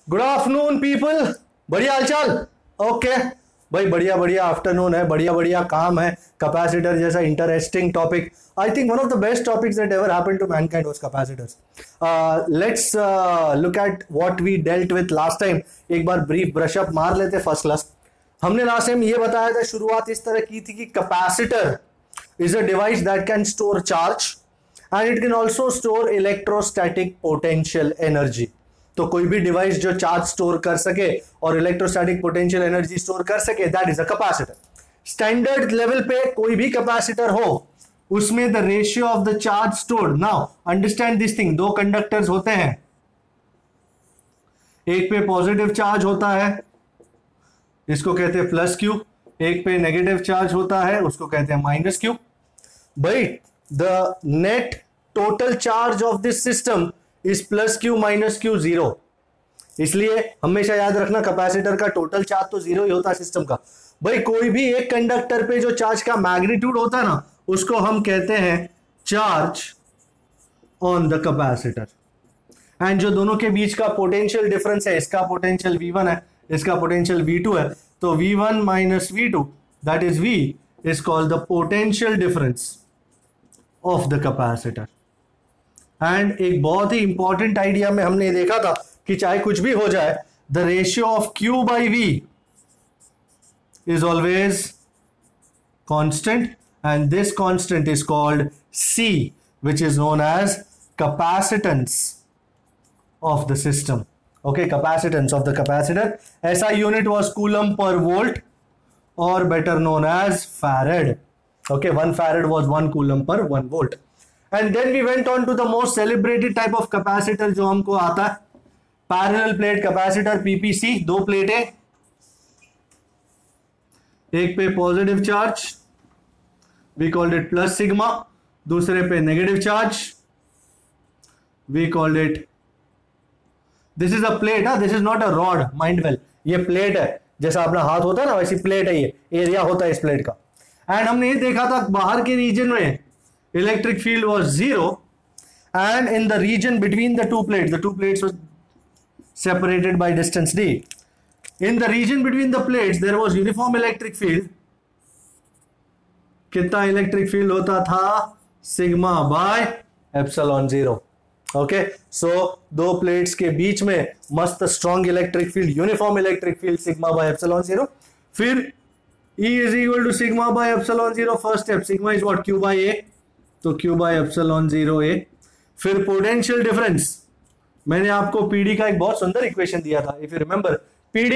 Good afternoon people, बढ़िया हालचाल। Okay भाई, बढ़िया बढ़िया आफ्टरनून है, बढ़िया बढ़िया काम है। कैपेसिटर जैसा interesting topic, I think one of the best topics that ever happened to mankind was capacitors. Let's look at what we dealt with last time. एक बार ब्रीफ ब्रश अप मार लेते फर्स्ट क्लास। हमने last time ये बताया था, शुरुआत इस तरह की थी कि capacitor is a device that can store charge and it can also store electrostatic potential energy. तो कोई भी डिवाइस जो चार्ज स्टोर कर सके और इलेक्ट्रोस्टैटिक पोटेंशियल एनर्जी स्टोर कर सके, that is a capacitor. Standard level पे कोई भी कैपेसिटर हो, उसमें the ratio of the charge stored. Now understand this thing, दो कंडक्टर्स होते हैं, एक पे पॉजिटिव चार्ज होता है, इसको कहते हैं प्लस क्यू, एक पे नेगेटिव चार्ज होता है, उसको कहते हैं माइनस क्यू। भाई the net total charge of this system is plus Q minus Q zero. इसलिए हमेशा याद रखना, कैपेसिटर का टोटल चार्ज तो जीरो ही होता है सिस्टम का। भाई कोई भी एक कंडक्टर पे जो चार्ज का मैग्नीट्यूड होता है ना, उसको हम कहते हैं charge on the capacitor. And जो दोनों के बीच का पोटेंशियल डिफरेंस है, इसका पोटेंशियल V1 है, इसका पोटेंशियल V2 है, तो V1 minus V2 that is V is called the potential difference of the capacitor. And एक बहुत ही इंपॉर्टेंट आइडिया में हमने देखा था कि चाहे कुछ भी हो जाए, the ratio of Q by V is always constant and this constant is called C, which is known as capacitance of the system. Okay, capacitance of the capacitor. SI unit was coulomb per volt, or better known as farad. Okay, 1 farad was 1 coulomb per 1 volt. And then we went on to the most celebrated type of capacitor जो हमको आता है, parallel plate capacitor PPC। दो प्लेटें, एक पे positive charge we called it plus sigma, दूसरे पे negative charge we called it, this is a plate, this is not a rod, mind well, ये प्लेट है, जैसा अपना हाथ होता है ना वैसी प्लेट है, ये एरिया होता है इस प्लेट का। एंड हमने ये देखा था बाहर के रीजन में electric field was zero, and in the region between the two plates was separated by distance d. In the region between the plates there was uniform electric field. कितना electric field होता था? Sigma by epsilon zero. Okay, so दो plates के बीच में मस्त strong electric field, uniform electric field, sigma by epsilon zero. फिर E is equal to sigma by epsilon zero, first step, sigma is what, Q by A, तो Q by epsilon zero A। फिर potential difference, मैंने आपको PD का एक बहुत सुंदर equation दिया था, if you remember, PD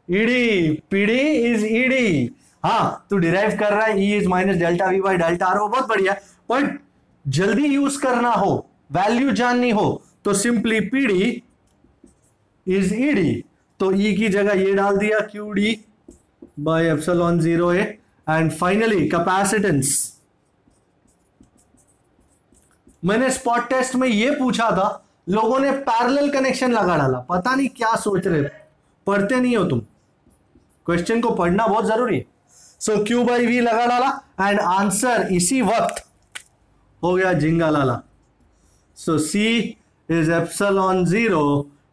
is ED। हाँ, तू डिराइव कर रहा है, E is minus delta V by delta R, बहुत बढ़िया। बट जल्दी यूज करना हो, वैल्यू जाननी हो, तो सिंपली PD इज ED, तो E की जगह ये डाल दिया, QD by epsilon zero A। And finally capacitance, मैंने स्पॉट टेस्ट में ये पूछा था, लोगों ने पैरेलल कनेक्शन लगा डाला, पता नहीं क्या सोच रहे, पढ़ते नहीं हो तुम, क्वेश्चन को पढ़ना बहुत जरूरी है। सो Q बाई V लगा डाला एंड आंसर इसी वक्त हो गया जिंगा लाला। सो C is epsilon zero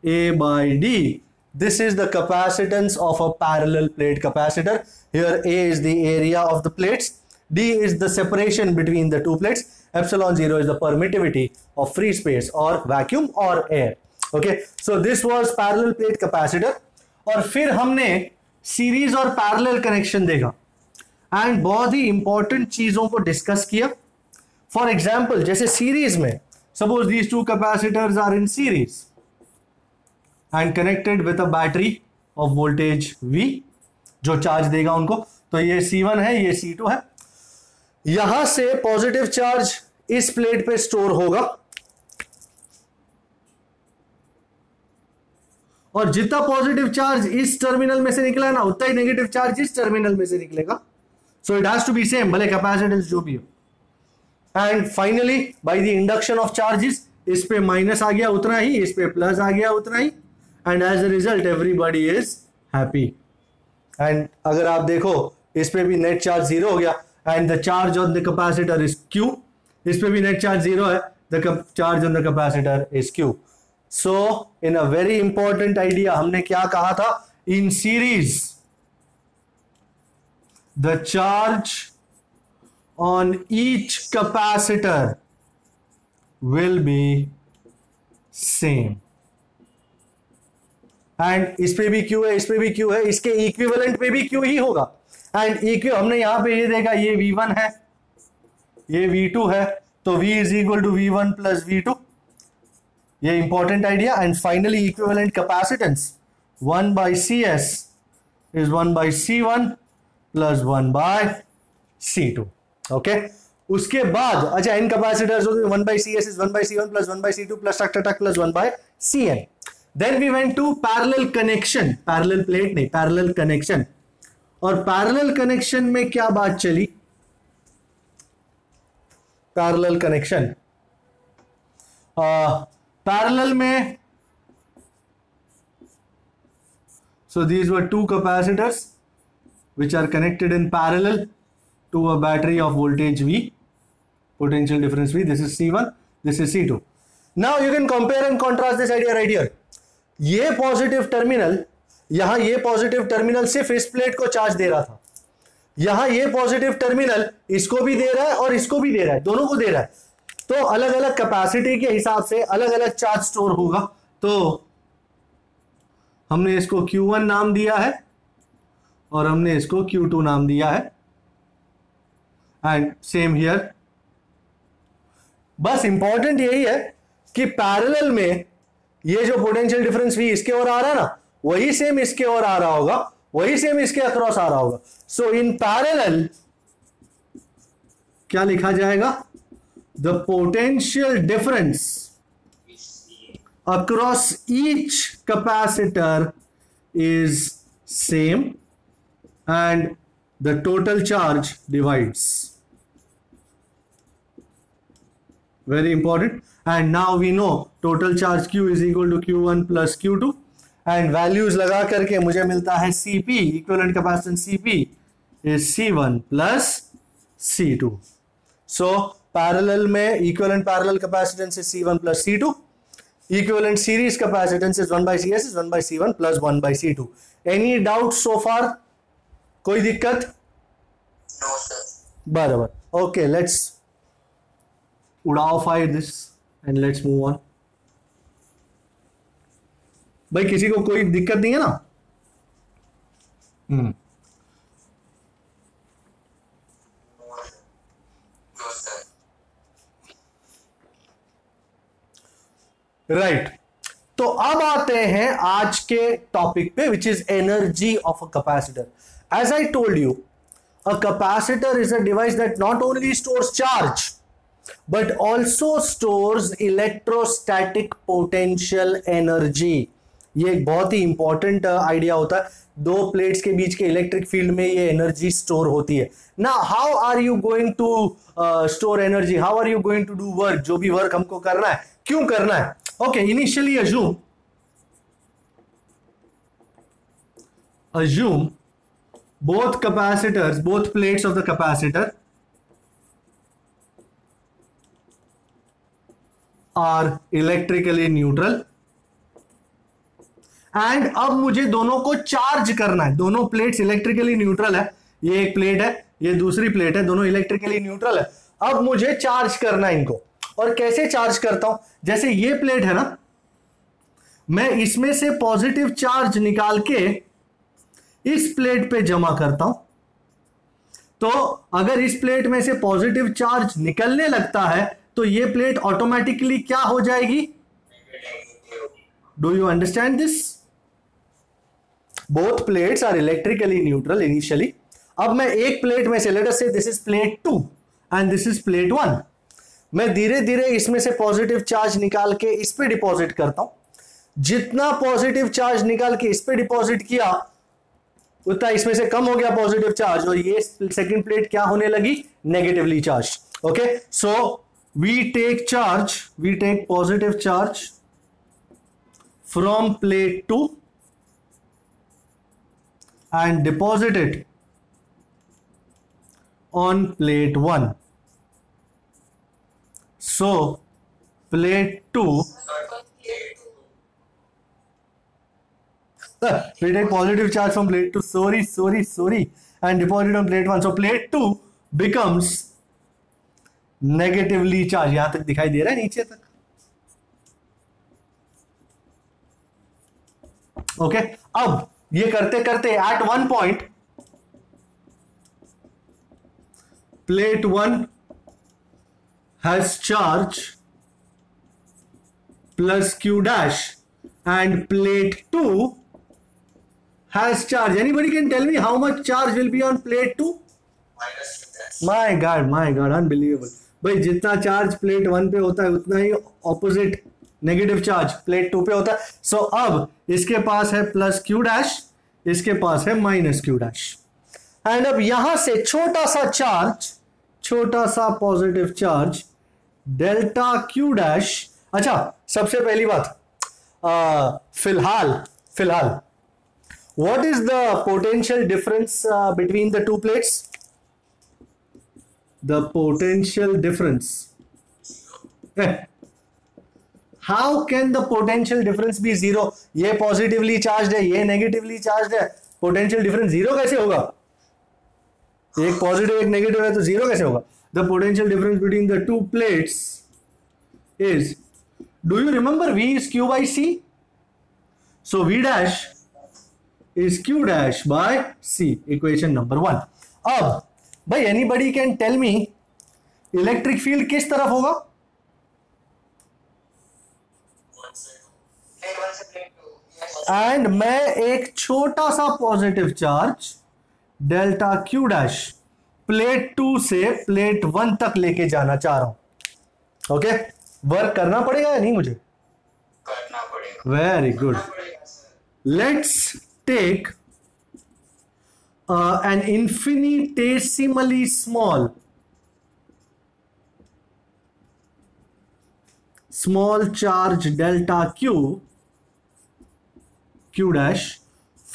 A by D. This is the capacitance of a parallel plate capacitor. Here A is the area of the plates, D is the separation between the two plates, epsilon zero is the permittivity of free space or vacuum or air. Okay, so this was parallel plate capacitor. और फिर हमने series और parallel connection देखा and बहुत ही important चीजों को discuss किया। For example, जैसे सीरीज में, suppose these two capacitors are in series and connected with a battery of voltage V, जो चार्ज देगा उनको, तो ये C1 है, ये C2 है। यहां से पॉजिटिव चार्ज इस प्लेट पे स्टोर होगा और जितना पॉजिटिव चार्ज इस टर्मिनल में से निकला है ना, उतना ही नेगेटिव चार्ज इस टर्मिनल में से निकलेगा। So it has to be same, भले कैपेसिटेंस जो भी हो। And finally by the induction of charges, इस पे माइनस आ गया उतना ही, इस पे प्लस आ गया उतना ही, and as a result everybody is happy। and अगर आप देखो, इस पे भी नेट चार्ज जीरो हो गया and the charge on the capacitor is Q, इस पे भी नेट चार्ज जीरो है, the charge on the capacitor is Q। So in a very important idea हमने क्या कहा था, in series the charge on each capacitor will be same. And इस पे भी क्यू है, इस पे भी क्यू है, इसके इक्विवेलेंट पे भी क्यू ही होगा। एंड इक्व हमने यहां पे ये देखा, ये V1 है, ये V2 है, तो V is equal to V1 plus V2, ये important idea. And finally equivalent capacitance 1 by CS is 1 by C1 plus 1 by C2। Okay, उसके बाद अच्छा इन capacitors 1 by CS is 1 by C1 plus 1 by C2 plus टक plus 1 by CN। Then we went to parallel connection, parallel plate नहीं, parallel connection. और parallel connection में क्या बात चली, पैरेलल कनेक्शन पैरेलल में, so these were two capacitors which are connected in parallel to a battery of voltage V, potential difference V. This is C1, this is C2. Now you can compare and contrast this idea right here. ये positive terminal, यहां ये positive terminal सिर्फ इस plate को charge दे रहा था, यहां ये पॉजिटिव टर्मिनल इसको भी दे रहा है और इसको भी दे रहा है, दोनों को दे रहा है। तो अलग अलग कैपेसिटी के हिसाब से अलग अलग चार्ज स्टोर होगा। तो हमने इसको Q1 नाम दिया है और हमने इसको Q2 नाम दिया है। एंड सेम हियर, बस इंपॉर्टेंट यही है कि पैरेलल में ये जो पोटेंशियल डिफरेंस भी इसके ओर आ रहा है ना, वही सेम इसके ओर आ रहा होगा, वही सेम इसके अक्रॉस आ रहा होगा। सो इन पैरेलल क्या लिखा जाएगा, the potential difference across each capacitor is same and the total charge divides. Very important. And now we know total charge Q is equal to Q1 plus Q2 and values लगा करके मुझे मिलता है CP, equivalent capacitance CP is C1 plus C2. So parallel में equivalent parallel capacitance is C1 plus C2, equivalent series capacitance is 1 by CS is 1 by C1 plus 1 by C2. Any doubt so far? कोई दिक्कत? No sir. बराबर। Okay, let's उड़ाओ fire this and let's move on. भाई किसी को कोई दिक्कत नहीं है ना? राइट, तो अब आते हैं आज के टॉपिक पे, which is energy of a capacitor. As I told you, a capacitor is a device that not only stores charge but also stores electrostatic potential energy। ये एक बहुत ही इंपॉर्टेंट आइडिया होता है, दो प्लेट्स के बीच के इलेक्ट्रिक फील्ड में ये एनर्जी स्टोर होती है ना। How are you going to store energy, how are you going to do work, जो भी वर्क हमको करना है, क्यों करना है? Okay, initially assume both capacitors, both plates of the capacitor are electrically neutral and अब मुझे दोनों को चार्ज करना है। दोनों प्लेट्स इलेक्ट्रिकली न्यूट्रल है, ये एक प्लेट है, ये दूसरी प्लेट है, दोनों इलेक्ट्रिकली न्यूट्रल है। अब मुझे चार्ज करना है इनको, और कैसे चार्ज करता हूं? जैसे ये प्लेट है ना, मैं इसमें से पॉजिटिव चार्ज निकाल के इस प्लेट पे जमा करता हूं। तो अगर इस प्लेट में से पॉजिटिव चार्ज निकलने लगता है तो ये प्लेट ऑटोमेटिकली क्या हो जाएगी? Do you understand this? Both plates are electrically neutral initially. अब मैं एक प्लेट में से, let us say this is plate 2 and this is plate 1, मैं धीरे धीरे इसमें से पॉजिटिव चार्ज निकाल के इस पे डिपॉजिट करता हूं। जितना पॉजिटिव चार्ज निकाल के इस पे डिपॉजिट किया उतना इसमें से कम हो गया पॉजिटिव चार्ज, और ये सेकंड प्लेट क्या होने लगी? Negatively charge. Okay, so we take positive charge from plate 2 and deposit it on plate 1. So plate 2, We take positive charge from plate 2. Sorry. And deposit on plate 1. So plate 2 becomes negatively charged. यहां तक दिखाई दे रहा है नीचे तक. Okay अब ये करते करते at one point plate 1 has charge plus q dash and plate 2 has charge. Anybody can tell me how much charge will be on plate 2? minus q dash. My god, unbelievable. भाई जितना charge plate 1 पे होता है उतना ही opposite negative charge plate 2 पे होता है. सो अब इसके पास है प्लस क्यू डैश, इसके पास है माइनस क्यू डैश. एंड अब यहां से छोटा सा चार्ज, छोटा सा positive charge delta Q dash. अच्छा सबसे पहली बात फिलहाल what is the potential difference between the two plates? The potential difference. How can the potential difference be zero? ये पॉजिटिवली चार्ज है, ये नेगेटिवली चार्ज है, पोटेंशियल डिफरेंस जीरो कैसे होगा? एक पॉजिटिव एक नेगेटिव है तो जीरो कैसे होगा? The potential difference between the two plates is, do you remember V is Q by C? So V dash is Q dash by C, equation number 1. अब भाई anybody can tell me electric field किस तरफ होगा? Plate 1 से plate 2. Yes. And मैं एक छोटा सा positive charge delta Q dash plate 2 से प्लेट 1 तक लेके जाना चाह रहा हूं. ओके वर्क करना पड़ेगा या नहीं मुझे? करना पड़ेगा. Very good. करना पड़ेगा sir. Let's take an infinitesimally small charge delta q dash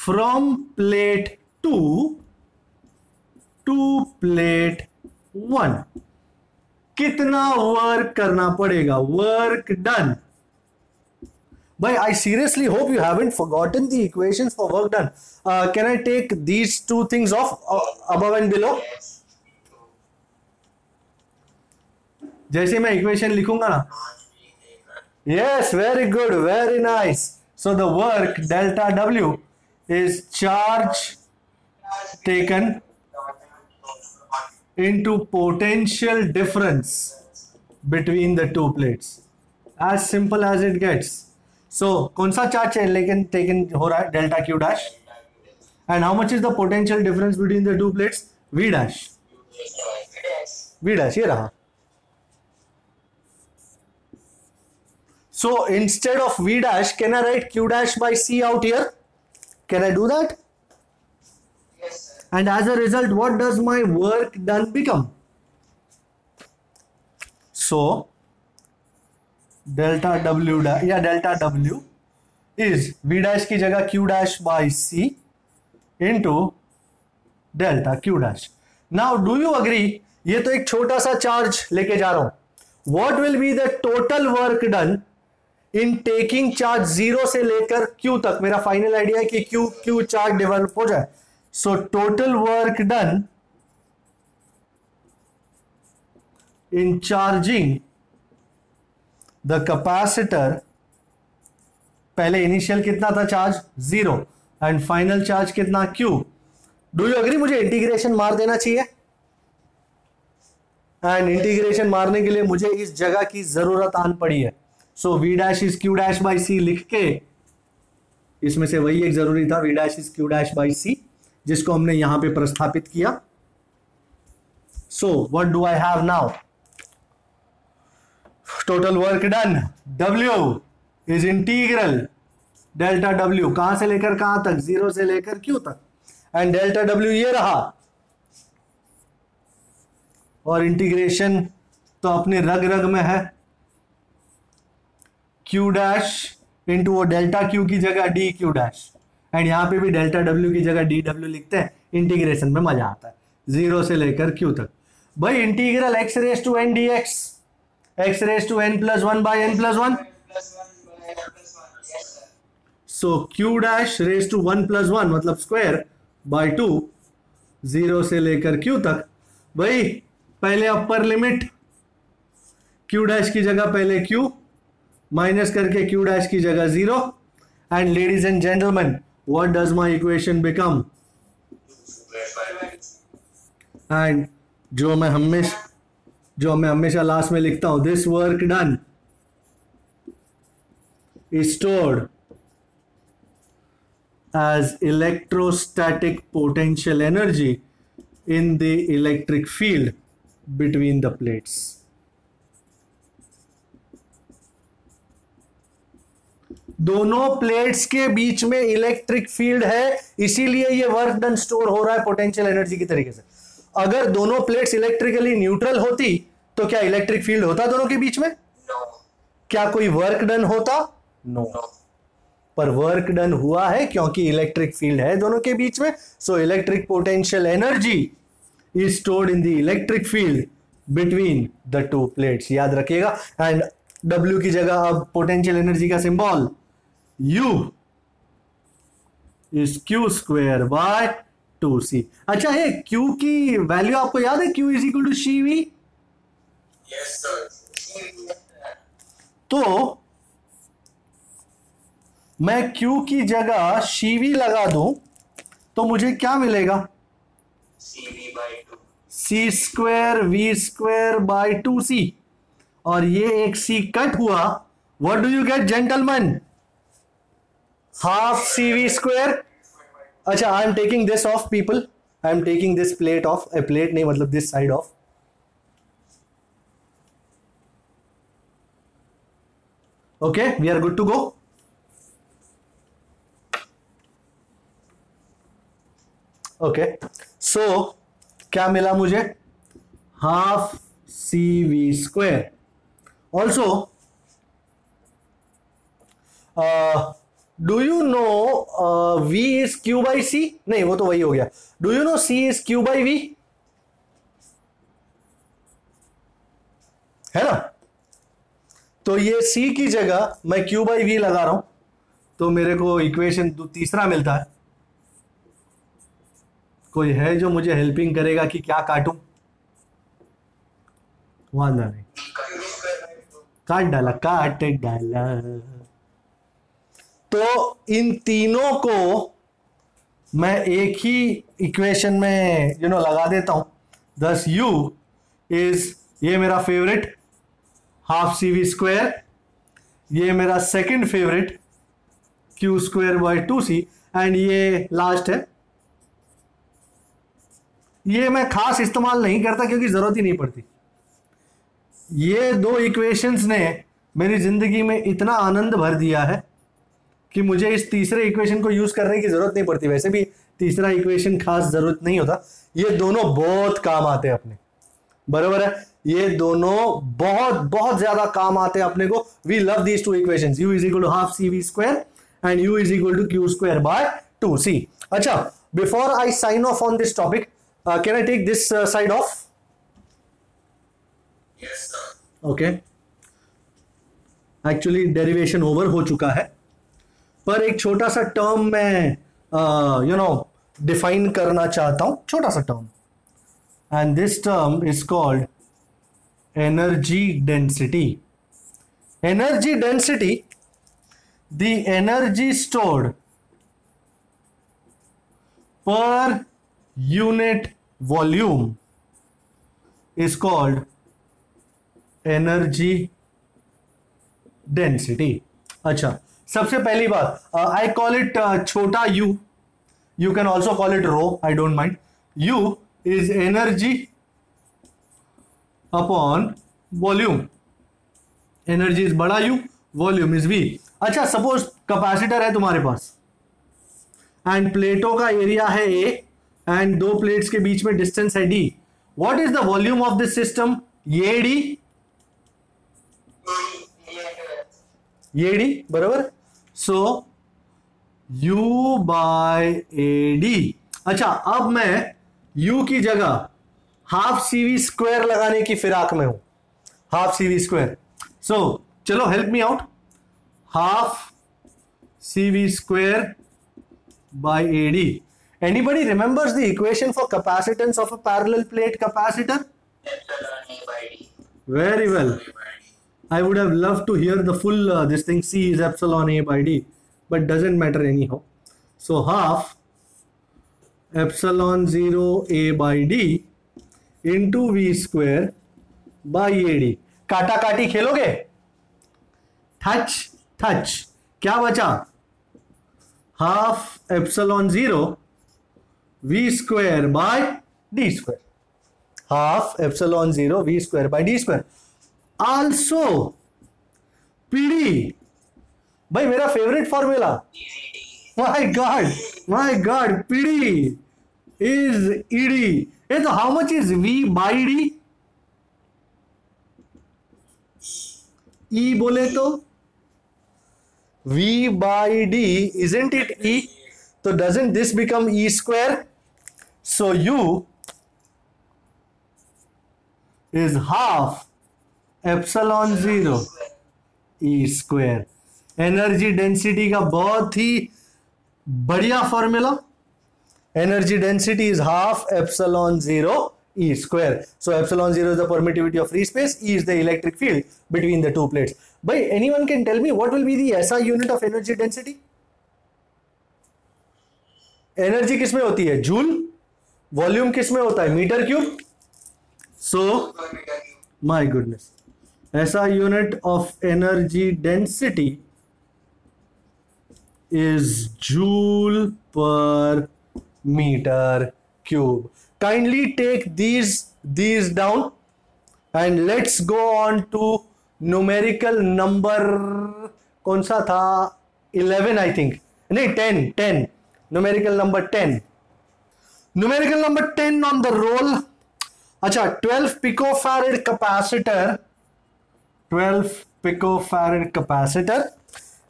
from plate 2 to plate 1. कितना वर्क करना पड़ेगा? Work done. But I seriously hope you haven't forgotten the equations for work done. Can I take these two things off above and below? Yes. जैसे मैं equation लिखूंगा ना. Yes, very good, very nice. So the work delta W is charge taken into potential difference between the two plates. As simple as it gets. So कौन सा charge लेकिन taken हो रहा है? Delta Q dash. And how much is the potential difference between the two plates? V dash. V dash ये रहा. So instead of V dash, can I write Q dash by C out here? Can I do that? Yes sir. And as a result, what does my work done become? So delta W dash, delta W is V dash की जगह Q dash by C into delta Q dash. Now do you agree? ये तो एक छोटा सा charge लेके जा रहा हूं. What will be the total work done in taking charge 0 से लेकर Q तक? मेरा फाइनल आइडिया है कि Q चार्ज डेवलप हो जाए. So total work done in charging the capacitor, पहले इनिशियल कितना था चार्ज? 0 एंड फाइनल चार्ज कितना? Q. डू यू अग्री मुझे इंटीग्रेशन मार देना चाहिए? एंड इंटीग्रेशन मारने के लिए मुझे इस जगह की जरूरत आन पड़ी है. सो V dash is Q dash by C लिख के, इसमें से वही एक जरूरी था, V dash is Q dash by C, जिसको हमने यहां पे प्रस्थापित किया. So what do I have now? Total work done W is integral delta W, कहां से लेकर कहां तक? 0 से लेकर Q तक. एंड डेल्टा W ये रहा. और इंटीग्रेशन तो अपने रग रग में है. Q डैश इंटू वो डेल्टा Q की जगह डी क्यू डैश, एंड यहां पे भी डेल्टा W की जगह डी डब्ल्यू लिखते हैं. इंटीग्रेशन में मजा आता है 0 से लेकर Q तक. भाई integral x raise to n dx, x raise to n plus 1 by n plus 1. Plus 1 by n plus 1. Yes sir. So Q dash raise to 1 + 1 मतलब स्क्वायर बाय 2, 0 से लेकर क्यू तक। भाई पहले अपर लिमिट, क्यू डैश की जगह पहले Q minus करके क्यू डैश की जगह 0, and ladies and gentleman what does my equation become, and जो मैं हमेशा लास्ट में लिखता हूं, this work done is stored as electrostatic potential energy in the electric field between the plates. दोनों प्लेट्स के बीच में इलेक्ट्रिक फील्ड है, इसीलिए ये वर्क डन स्टोर हो रहा है पोटेंशियल एनर्जी की तरीके से। अगर दोनों प्लेट्स इलेक्ट्रिकली न्यूट्रल होती तो क्या इलेक्ट्रिक फील्ड होता दोनों के बीच में? No. क्या कोई वर्क डन होता? नो। पर वर्क डन हुआ है क्योंकि इलेक्ट्रिक फील्ड है दोनों के बीच में। So electric potential energy is stored in the electric field between the two plates, याद रखिएगा। एंड W की जगह अब पोटेंशियल एनर्जी का symbol U is Q² by 2C। अच्छा, ये Q की वैल्यू आपको याद है? Q is equal to CV। Yes, sir. तो मैं Q की जगह CV लगा दूं तो मुझे क्या मिलेगा? CV by 2. C² V² bye 2C, और ये एक C कट हुआ। What do you get gentleman? Half CV²। अच्छा, I am taking this of people, I am taking this plate off, plate नहीं मतलब this side off. Okay, we are good to go. Okay, so क्या मिला मुझे? Half CV²। Also do you know V is Q by C? नहीं, वो तो वही हो गया। Do you know C is Q by V? है ना? तो ये C की जगह मैं Q बाई V लगा रहा हूं, तो मेरे को इक्वेशन तीसरा मिलता है। कोई है जो मुझे हेल्पिंग करेगा कि क्या काटूं? वादा नहीं, काट डाला। तो इन तीनों को मैं एक ही इक्वेशन में लगा देता हूं। दस U इज, ये मेरा फेवरेट हाफ CV², ये मेरा second favourite Q² by 2C, and ये लास्ट है। ये मैं खास इस्तेमाल नहीं करता क्योंकि जरूरत ही नहीं पड़ती। ये दो इक्वेशंस ने मेरी जिंदगी में इतना आनंद भर दिया है कि मुझे इस तीसरे इक्वेशन को यूज करने की जरूरत नहीं पड़ती। वैसे भी तीसरा इक्वेशन खास जरूरत नहीं होता, ये दोनों बहुत काम आते हैं अपने, बराबर है। ये दोनों बहुत बहुत ज्यादा काम आते हैं अपने को। We love these two equations. U is equal to half CV² and U is equal to Q² by 2C। अच्छा, before I sign off on this topic, can I take this side off? Yes, sir. Okay. Actually derivation over हो चुका है, पर एक छोटा सा term मैं define करना चाहता हूं, छोटा सा term, and this term is called energy density. Energy density, the energy stored पर unit volume is called energy density। अच्छा, सबसे पहली बात, I call it छोटा u, you can also call it rho, I don't mind। u is energy upon volume। energy is बड़ा u, volume is v। अच्छा, suppose capacitor है तुम्हारे पास and प्लेटों का एरिया है a एंड दो प्लेट्स के बीच में डिस्टेंस है d। What is the volume of this system? ये d, बराबर। सो U बाय AD। अच्छा, अब मैं U की जगह हाफ CV² लगाने की फिराक में हूं, हाफ CV²। सो चलो help me out. Half CV square by AD. Anybody remembers the equation for capacitance of a parallel plate capacitor? Epsilon A by D. Very well. I would have loved to hear the full this thing. C is epsilon A by D, but doesn't matter anyhow. So half epsilon 0 A by D into V square by AD. काटा काटी खेलोगे? Touch क्या बचा? Half epsilon 0 V square by D square. Half epsilon 0 V square by D square. Also PD. भाई मेरा favourite formula. My God, PD is ED. Hey, so how much is V by D? E बोले तो V by D, isn't it E? So doesn't this become E square? So U is half epsilon 0 E square. Energy density का बहुत ही बढ़िया formula. Energy density is half epsilon 0 E square. So epsilon 0 is the permittivity of free space. E is the electric field between the two plates. By anyone can tell me what will be the SI unit of energy density? Energy किसमें होती है? Joule. Volume किसमें होता है? Metre cube. So my goodness, SI unit of energy density is joule per meter cube. Kindly take these down and let's go on to numerical number. कौन सा था? 11 I think. नहीं 10. Numerical number 10. Numerical number 10 on the roll. अच्छा 12 picofarad capacitor. 12 picofarad capacitor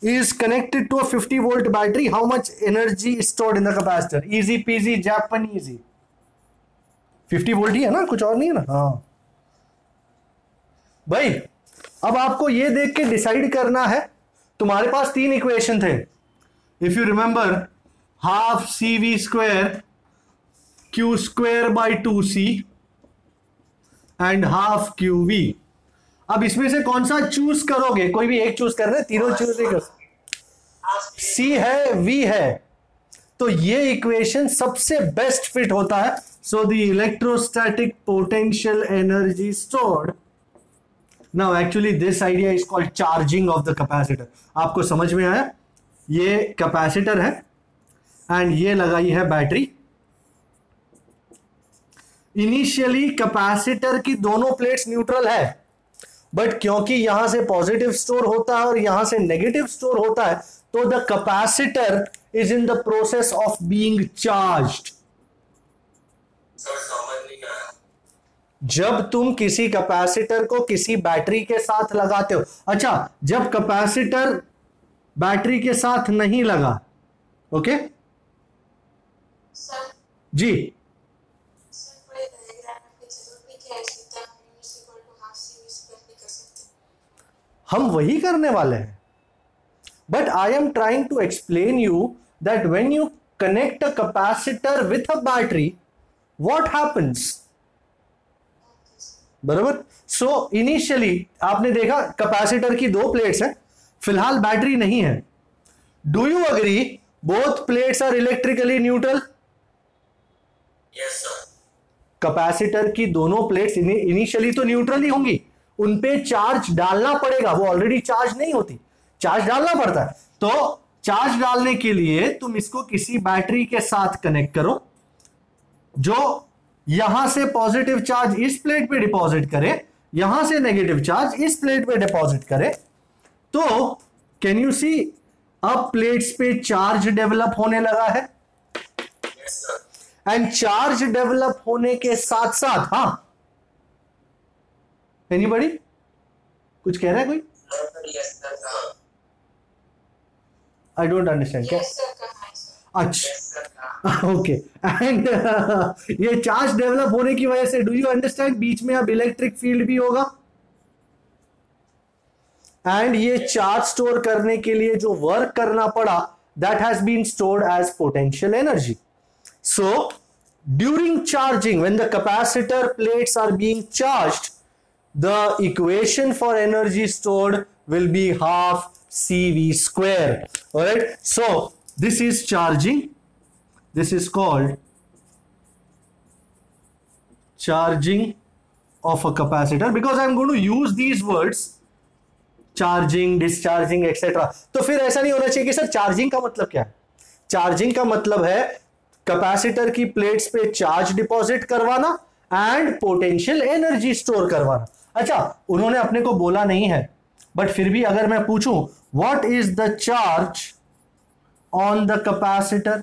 is connected to a 50 volt battery. How much energy is stored in the capacitor? Easy peasy Japaneese. 50 volt ही है ना, कुछ और नहीं है ना. हाँ भाई, अब आपको ये देख के डिसाइड करना है. तुम्हारे पास तीन इक्वेशन थे. If you remember, half CV square Q square by 2C and half QV. अब इसमें से कौन सा चूज करोगे? कोई भी एक चूज कर रहे, तीनों चूज नहीं कर. C है, V है, तो ये इक्वेशन सबसे बेस्ट फिट होता है. So the electrostatic potential energy stored. Now actually this idea is called charging of the capacitor. आपको समझ में आया? ये कैपेसिटर है एंड ये लगाई है बैटरी. इनिशियली कैपेसिटर की दोनों प्लेट्स न्यूट्रल है, बट क्योंकि यहां से पॉजिटिव स्टोर होता है और यहां से नेगेटिव स्टोर होता है, तो the capacitor is in the process of being charged. जब तुम किसी कैपेसिटर को किसी बैटरी के साथ लगाते हो. अच्छा, जब कैपेसिटर बैटरी के साथ नहीं लगा, ओके जी, हम वही करने वाले हैं. But I am trying to explain you that when you connect a capacitor with a battery, what happens. बराबर. सो इनिशियली आपने देखा कैपेसिटर की दो प्लेट्स हैं, फिलहाल बैटरी नहीं है. Do you agree both plates are electrically neutral? Yes sir. Capacitor की दोनों प्लेट्स इनिशियली तो न्यूट्रल ही होंगी. उन पे चार्ज डालना पड़ेगा, वो ऑलरेडी चार्ज नहीं होती, चार्ज डालना पड़ता है. तो चार्ज डालने के लिए तुम इसको किसी बैटरी के साथ कनेक्ट करो जो यहां से पॉजिटिव चार्ज इस प्लेट पे डिपॉजिट करे, यहां से नेगेटिव चार्ज इस प्लेट पे डिपॉजिट करे. तो कैन यू सी, अब प्लेट्स पे चार्ज डेवलप होने लगा है. Yes sir. And charge develop होने के साथ साथ, हाँ, एनीबॉडी कुछ कह रहा है कोई? Yes sir. I don't understand. क्या? अच्छा, ओके. एंड ये चार्ज डेवलप होने की वजह से, डू यू अंडरस्टैंड, बीच में अब इलेक्ट्रिक फील्ड भी होगा. एंड ये चार्ज स्टोर करने के लिए जो वर्क करना पड़ा, that has been stored as potential energy. So during charging, when the capacitor plates are being charged, the equation for energy stored will be half CV square. All right. So this is charging. This is called charging of a capacitor, because I'm going to use these words charging, discharging, etc. तो फिर ऐसा नहीं होना चाहिए कि sir charging का मतलब क्या है. चार्जिंग का मतलब है कैपेसिटर की प्लेट्स पे चार्ज डिपॉजिट करवाना एंड पोटेंशियल एनर्जी स्टोर करवाना. अच्छा, उन्होंने अपने को बोला नहीं है, बट फिर भी अगर मैं पूछूं what is the charge on the capacitor,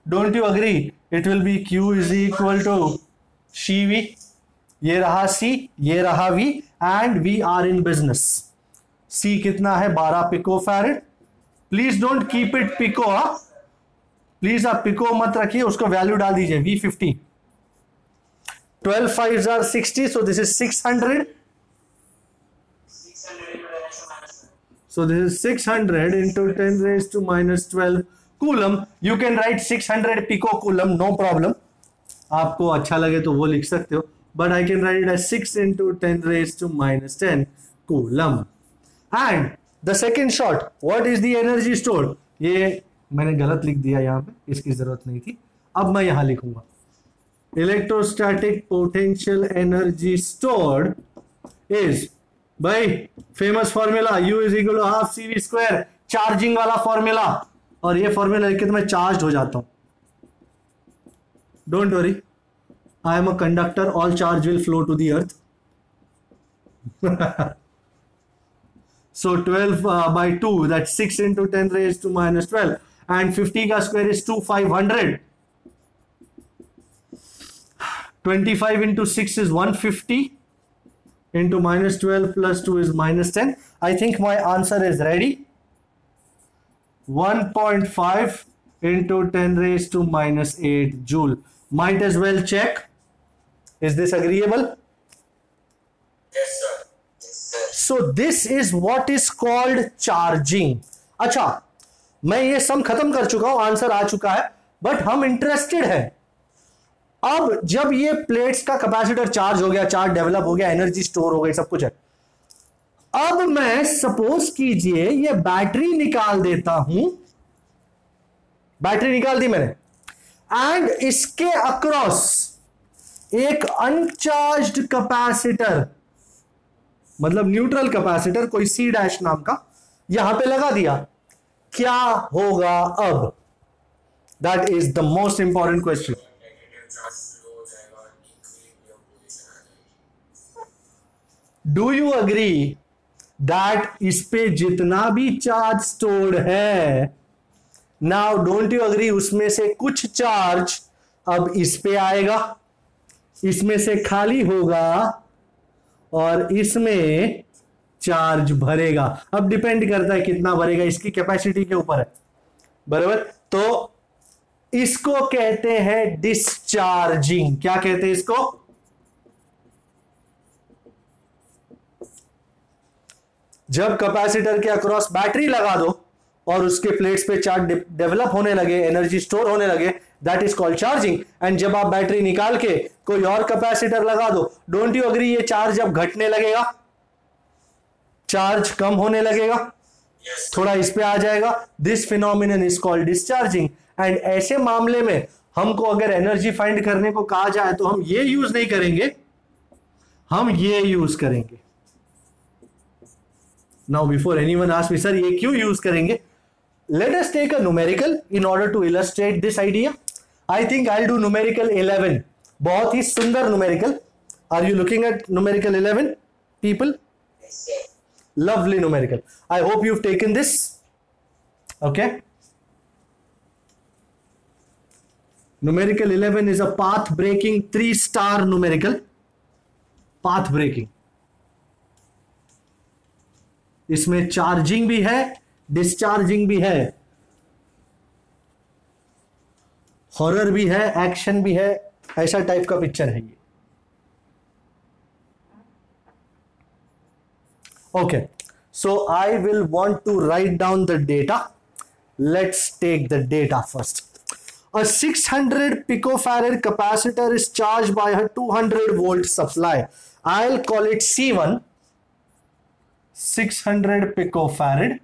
don't you agree it will be Q is equal to CV. ये रहा C, ये रहा V, and we are in business. C कितना है? 12 pico farad. Please don't keep it pico. Please आप pico मत रखिए, उसको वैल्यू डाल दीजिए V50. 12 5s are 60, so this is 600. 600 into 10 to minus 1. So this is 600 into 10 raised to minus 12 coulomb. You can write 600 picocoulomb, no problem. आपको अच्छा लगे तो वो लिख सकते हो, but I can write it as 6 into 10 raised to minus 10 coulomb. And the second shot, what is the energy stored? ये मैंने गलत लिख दिया यहाँ पे, इसकी जरूरत नहीं थी. अब मैं यहाँ लिखूंगा electrostatic potential energy stored is, भाई famous formula U is equal to half CV square, charging वाला फॉर्मूला. और ये फॉर्मूला लिख के तो मैं चार्ज हो जाता हूं. Don't worry, I am a conductor, all charge will flow to the earth. So 12 by 2, that's 6 into 10 raised to minus 12, and 50 का square is 2500. 25 into 6 is 150 into minus 12 plus 2 is minus 10. I think my answer is ready. 1.5 into 10 raised to minus 8 joule. Might as well check. Is this agreeable? Yes, sir. Yes, sir. So this is what is called charging. अच्छा, मैं ये सम खत्म कर चुका हूं, answer आ चुका है, but हम इंटरेस्टेड है. अब जब ये प्लेट्स का कैपेसिटर चार्ज हो गया, चार्ज डेवलप हो गया, एनर्जी स्टोर हो गई, सब कुछ है. अब मैं सपोज कीजिए ये बैटरी निकाल देता हूं. बैटरी निकाल दी मैंने, एंड इसके अक्रॉस एक अनचार्ज्ड कैपेसिटर, मतलब न्यूट्रल कैपेसिटर, कोई C' नाम का, यहां पे लगा दिया. क्या होगा अब? That is the most important question. Do you agree that इस पे जितना भी चार्ज स्टोर्ड है, नाउ डोंट यू अग्री, उसमें से कुछ चार्ज अब इस पे आएगा, इसमें से खाली होगा और इसमें चार्ज भरेगा. अब डिपेंड करता है कितना भरेगा, इसकी कैपेसिटी के ऊपर है, बराबर. तो इसको कहते हैं डिस्चार्जिंग. क्या कहते हैं इसको? जब कैपेसिटर के अक्रॉस बैटरी लगा दो और उसके प्लेट्स पे चार्ज डेवलप होने लगे, एनर्जी स्टोर होने लगे, that is called charging. And जब आप बैटरी निकाल के कोई और कैपेसिटर लगा दो, डोंट यू अग्री, ये चार्ज अब घटने लगेगा, चार्ज कम होने लगेगा, थोड़ा इस पे आ जाएगा. This phenomenon is called discharging. And ऐसे मामले में हमको अगर एनर्जी फाइंड करने को कहा जाए तो हम ये यूज नहीं करेंगे, हम ये यूज करेंगे. Now before anyone asks me, sir, ये क्यों यूज करेंगे? Let us take a numerical in order to illustrate this idea. I think I'll do numerical 11. बहुत ही सुंदर numerical. Are you looking at numerical 11, people? Yes, sir. Lovely numerical. I hope you've taken this. Okay. Numerical 11 is a path breaking 3-star numerical. Path breaking. इसमें charging भी है, discharging भी है, horror भी है, action भी है, ऐसा टाइप का पिक्चर है ये. Okay, So I will want to write down the data. Let's take the data first. A 600 picofarad capacitor is charged by a 200 volt supply. I'll call it C1. 600 picofarad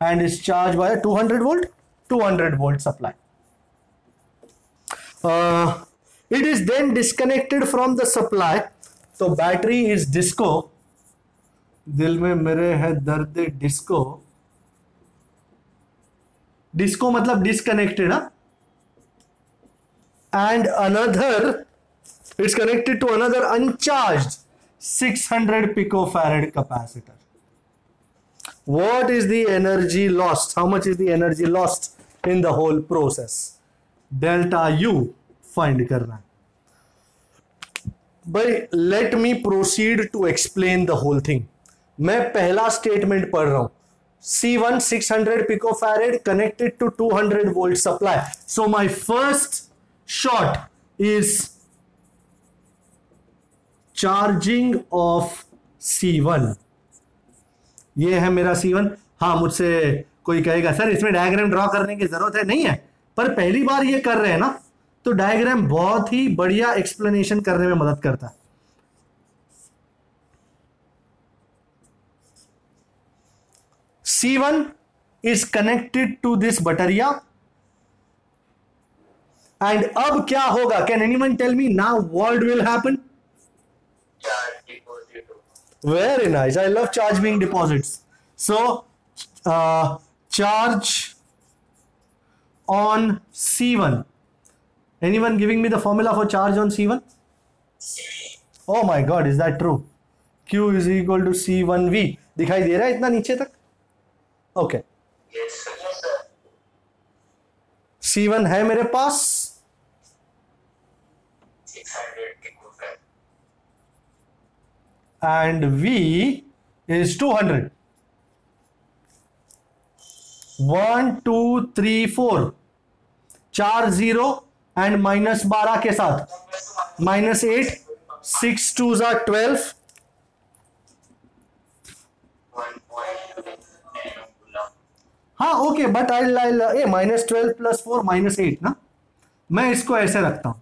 and is charged by a 200 volt supply. It is then disconnected from the supply. So battery is disco. दिल में मेरे है दर्द disco. Disco मतलब disconnected. And another, it's connected to another uncharged 600 picofarad capacitor. What is the energy lost? How much is the energy lost in the whole process? Delta U find करना. But let me proceed to explain the whole thing. मैं पहला statement पढ़ रहा हूं. C1 600 picofarad connected to 200 volt supply. So my first shot is charging of C1. ये है मेरा C1. हाँ, मुझसे कोई कहेगा सर इसमें डायग्राम ड्रॉ करने की जरूरत है. नहीं है, पर पहली बार ये कर रहे हैं ना, तो डायग्राम बहुत ही बढ़िया एक्सप्लेनेशन करने में मदद करता है. C1 is connected to this बटरिया. And अब क्या होगा? Can anyone tell me now what will happen? Charge deposit. Very nice. I love charge being deposits. So charge on C1. Anyone giving me the formula for charge on C1? C. Oh my God, is that true? Q is equal to C1V. दिखाई दे रहा है इतना नीचे तक? Okay. Yes, sir. Yes, sir. C1 है मेरे पास. 600 picofarad. And V is 200. 1 2 3 4 4 0 and minus 12 के साथ minus 8 6 2s are 12. 1.9 coulomb. हाँ okay, but I minus 12 plus 4 minus 8 ना. मैं इसको ऐसे रखता हूं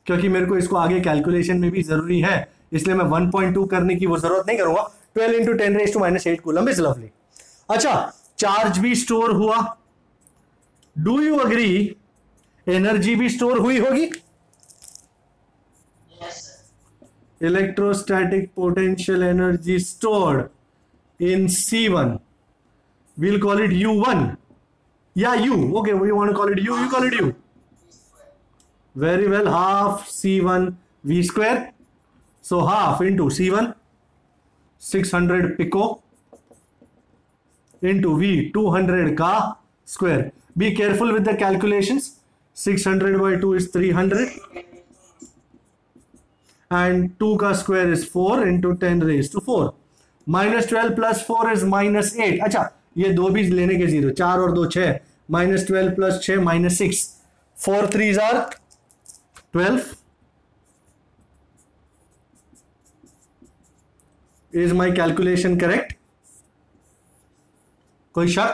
क्योंकि मेरे को इसको आगे कैलकुलेशन में भी जरूरी है, इसलिए मैं 1.2 करने की वो जरूरत नहीं करूंगा. 12 into 10 raise to minus 8 coulomb is lovely. अच्छा, चार्ज भी स्टोर हुआ. डू यू अग्री एनर्जी भी स्टोर हुई होगी? Yes, sir. Electrostatic potential energy stored in C1. We'll call it U1. Yeah, U. Okay, we want to call it U. You call it U. Very well. Half C1 V square. So half into C1 600 pico into V 200 का square. Be careful with the calculations. 600 by 2 is 300. And 2 का square is 4 into 10 raised to 4. Minus 12 plus 4 is minus 8. अच्छा, ये दो भी लेने के 0. 4 और 2 6. Minus 12 plus 6 minus 6. 4 3s are 12. Is my calculation correct? कोई शक?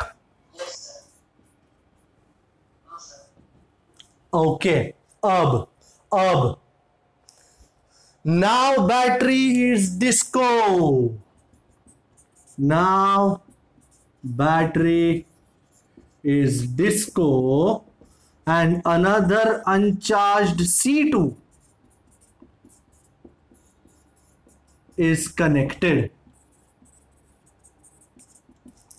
Yes, sir. No, sir. Okay. अब now battery is disco. Now battery is disco and another uncharged C2 is connected.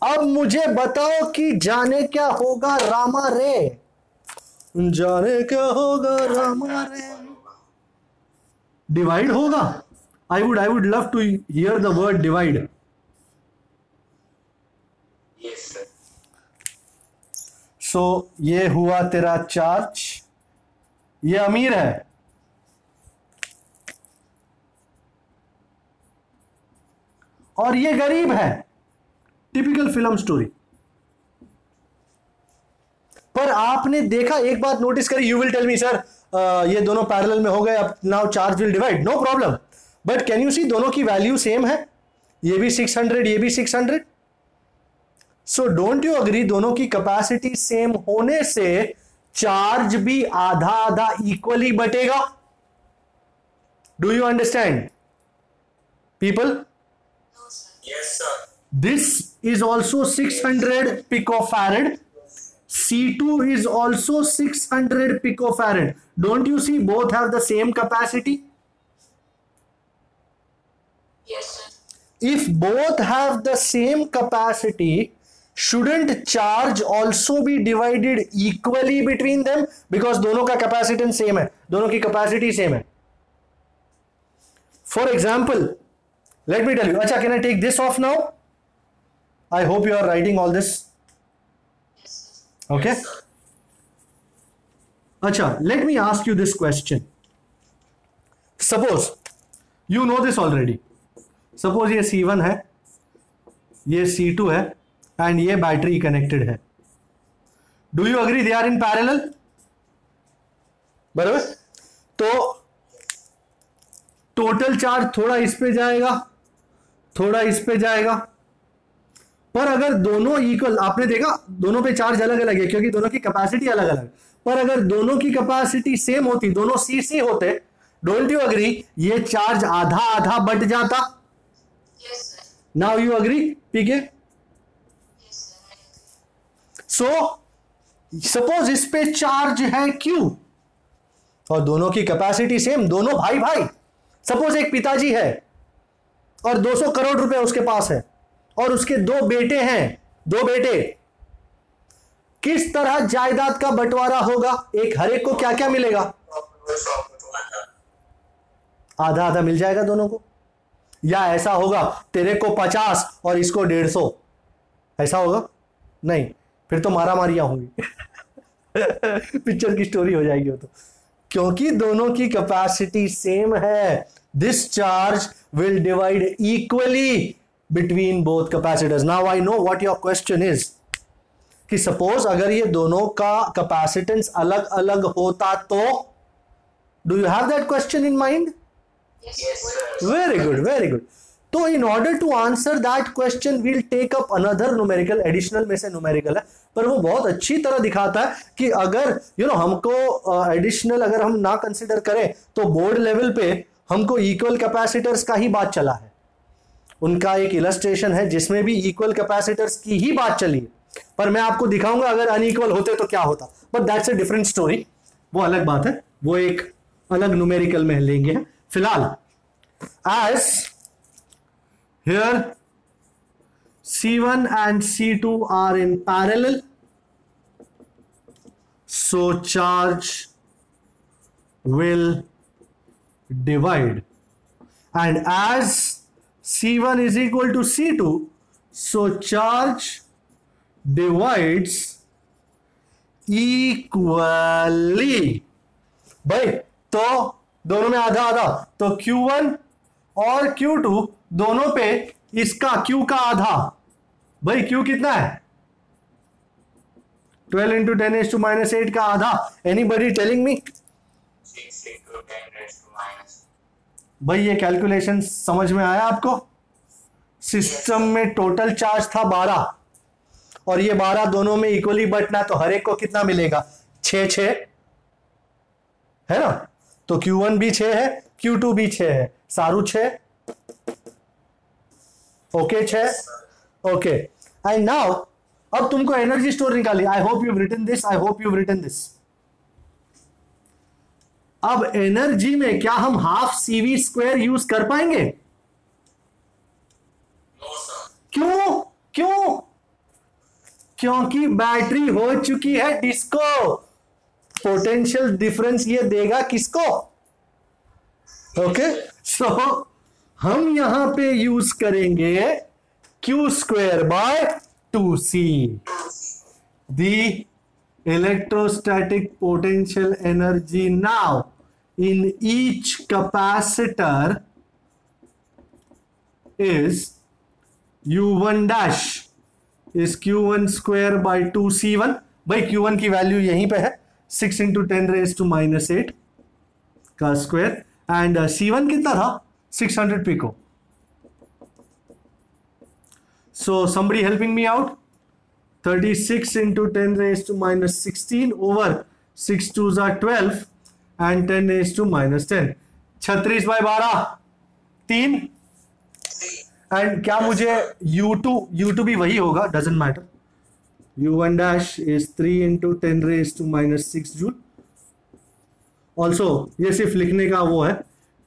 अब मुझे बताओ कि जाने क्या होगा रामा रे. जाने क्या होगा रामा रे. डिवाइड होगा. I would love to hear the word divide. Yes, sir. So ये हुआ तेरा चार्ज. ये अमीर है. और ये गरीब है. Typical film story. पर आपने देखा, एक बात नोटिस करी. You will tell me sir ये दोनों पैरेलल में हो गए, अब now charge will divide. No problem. But can you see दोनों की वैल्यू सेम है. ये भी 600, ये भी 600. सो डोंट यू अग्री, दोनों की कैपेसिटी सेम होने से चार्ज भी आधा आधा इक्वली बटेगा. Do you understand people? Yes, sir. This is also 600 picofarad. C2 is also 600 picofarad. Don't you see both have the same capacity? Yes, sir. If both have the same capacity, shouldn't charge also be divided equally between them? Because दोनों का capacitance same है, दोनों की capacity same है. For example, let me tell you. Acha, can I take this off now? I hope you are writing all this. Yes, sir. Okay. Yes, sir. Acha, let me ask you this question. Suppose you know this already. Suppose ये C1 है, ये C2 है, and ये battery connected है. Do you agree they are in parallel? बराबर. तो total charge थोड़ा इस पे जाएगा, थोड़ा इस पे जाएगा. पर अगर दोनों इक्वल, आपने देखा दोनों पे चार्ज अलग अलग है क्योंकि दोनों की कैपेसिटी अलग अलग. पर अगर दोनों की कैपेसिटी सेम होती, दोनों सी होते, डोंट यू अग्री, ये चार्ज आधा आधा बट जाता. Yes, sir. Now you agree PK? Yes, sir. So suppose इस पे चार्ज है Q और दोनों की कैपेसिटी सेम, दोनों भाई भाई. सपोज एक पिताजी है और 200 करोड़ रुपए उसके पास है और उसके दो बेटे हैं, दो बेटे. किस तरह जायदाद का बंटवारा होगा? एक हर एक को क्या क्या मिलेगा? आधा आधा मिल जाएगा दोनों को. या ऐसा होगा तेरे को 50 और इसको 150, ऐसा होगा? नहीं, फिर तो मारा मारियां होंगी. पिक्चर की स्टोरी हो जाएगी वो तो. क्योंकि दोनों की कैपेसिटी सेम है, this charge will divide equally between both capacitors. Now I know what your question is कि सपोज अगर ये दोनों का कैपेसिटेंस अलग अलग होता तो. Do you have that question in mind? Yes, sir. Very good, very good. तो in order to answer that question we'll take up another numerical. Additional में से न्यूमेरिकल है, पर वो बहुत अच्छी तरह दिखाता है कि अगर हमको एडिशनल अगर हम ना कंसिडर करें तो बोर्ड लेवल पे हमको इक्वल कैपेसिटर्स का ही बात चला है. उनका एक इलस्ट्रेशन है जिसमें भी इक्वल कैपेसिटर्स की ही बात चली है. पर मैं आपको दिखाऊंगा अगर अनइक्वल होते तो क्या होता. But that's a different story, वो अलग बात है, वो एक अलग न्यूमेरिकल में लेंगे. फिलहाल as here C1 and C2 are in parallel, so charge will divide, and as C1 is equal to C2, so charge divides equally. भाई तो दोनों में आधा आधा, तो Q1 और Q2 दोनों पे इसका Q का आधा. भाई Q कितना है? 12 into 10 raised to minus 8 का आधा. Anybody telling me? 6 into 10 raised to minus. भाई ये कैलकुलेशन समझ में आया आपको? सिस्टम में टोटल चार्ज था 12 और ये 12 दोनों में इक्वली बटना, तो हर एक को कितना मिलेगा? 6 है ना. तो Q1 भी 6 है, Q2 भी 6 है. सारू 6, ओके 6, ओके. एंड नाउ अब तुमको एनर्जी स्टोर निकाली. I hope you written this, I hope you written this. अब एनर्जी में क्या हम हाफ CV स्क्वायर यूज कर पाएंगे? No, sir. क्यों? क्यों? क्योंकि बैटरी हो चुकी है डिस्को. पोटेंशियल डिफरेंस ये देगा किसको? ओके, सो हम यहां पे यूज करेंगे Q square by 2C. The electrostatic potential energy now in each capacitor is U1 dash is Q1 square by 2C1. भाई Q1 की वैल्यू यहीं पे है, 6 into 10 raised to minus 8 का स्क्वायर. एंड C1 कितना था? 600 pico. So somebody helping me out. 36 into 10 raised to minus 16 over 6 2s are 12 and 10 raised to minus 10. 36 by 12 3. And क्या मुझे U2 भी वही होगा, doesn't matter. U1 dash is 3 into 10 raised to minus 6 joule. Also ये सिर्फ लिखने का वो है.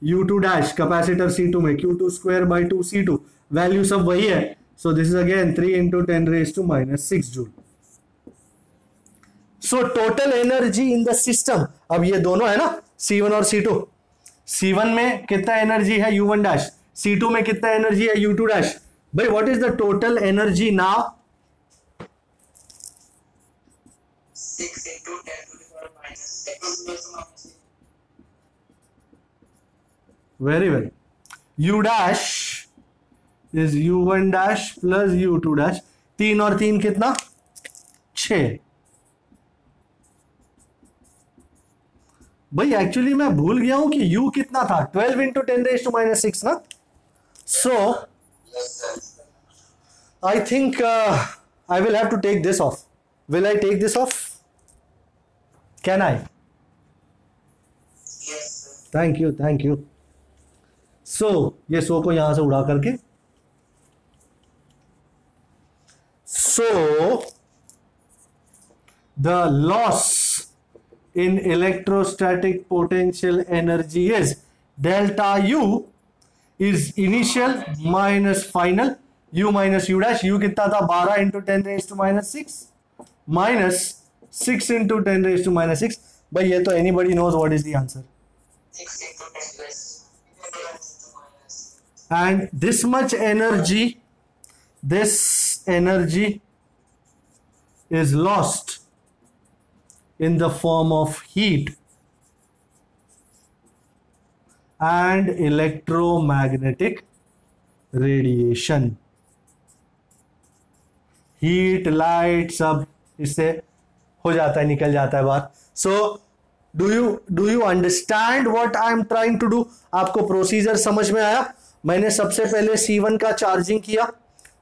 U2 dash कैपेसिटर C2 में Q2 square by 2 C2 value सब वही है. सो this is again 3 into 10 raised to minus 6 joule. So total energy in the system, अब ये दोनों है ना C1 और C2. C1 में कितना एनर्जी है U1 dash, C2 में कितना एनर्जी है U2 dash. भाई what is the total energy now? 6 into 10 to the power minus 6. Very well. U dash is U1 dash plus U2 dash. 3 और 3 कितना? 6. भाई एक्चुअली मैं भूल गया हूं कि U कितना था. 12 into 10 raised to minus 6 ना. So Yes, sir. I think I will have to take this off. Will I take this off? Can I? Yes, sir. Thank you, thank you. So ये सो को यहां से उड़ा करके, so the loss in electrostatic potential energy is delta U is initial minus final. U minus U dash. U कितना था? 12 into 10 raise to minus 6 minus 6 into 10 raise to minus 6. भाई ये तो anybody knows what is the answer. 6 into 10 raised to minus. And this much energy, this energy is lost in the form of heat and electromagnetic radiation. Heat, light सब इससे हो जाता है, निकल जाता है बाहर. So do you understand what I am trying to do? आपको प्रोसीजर समझ में आया? मैंने सबसे पहले C1 का चार्जिंग किया,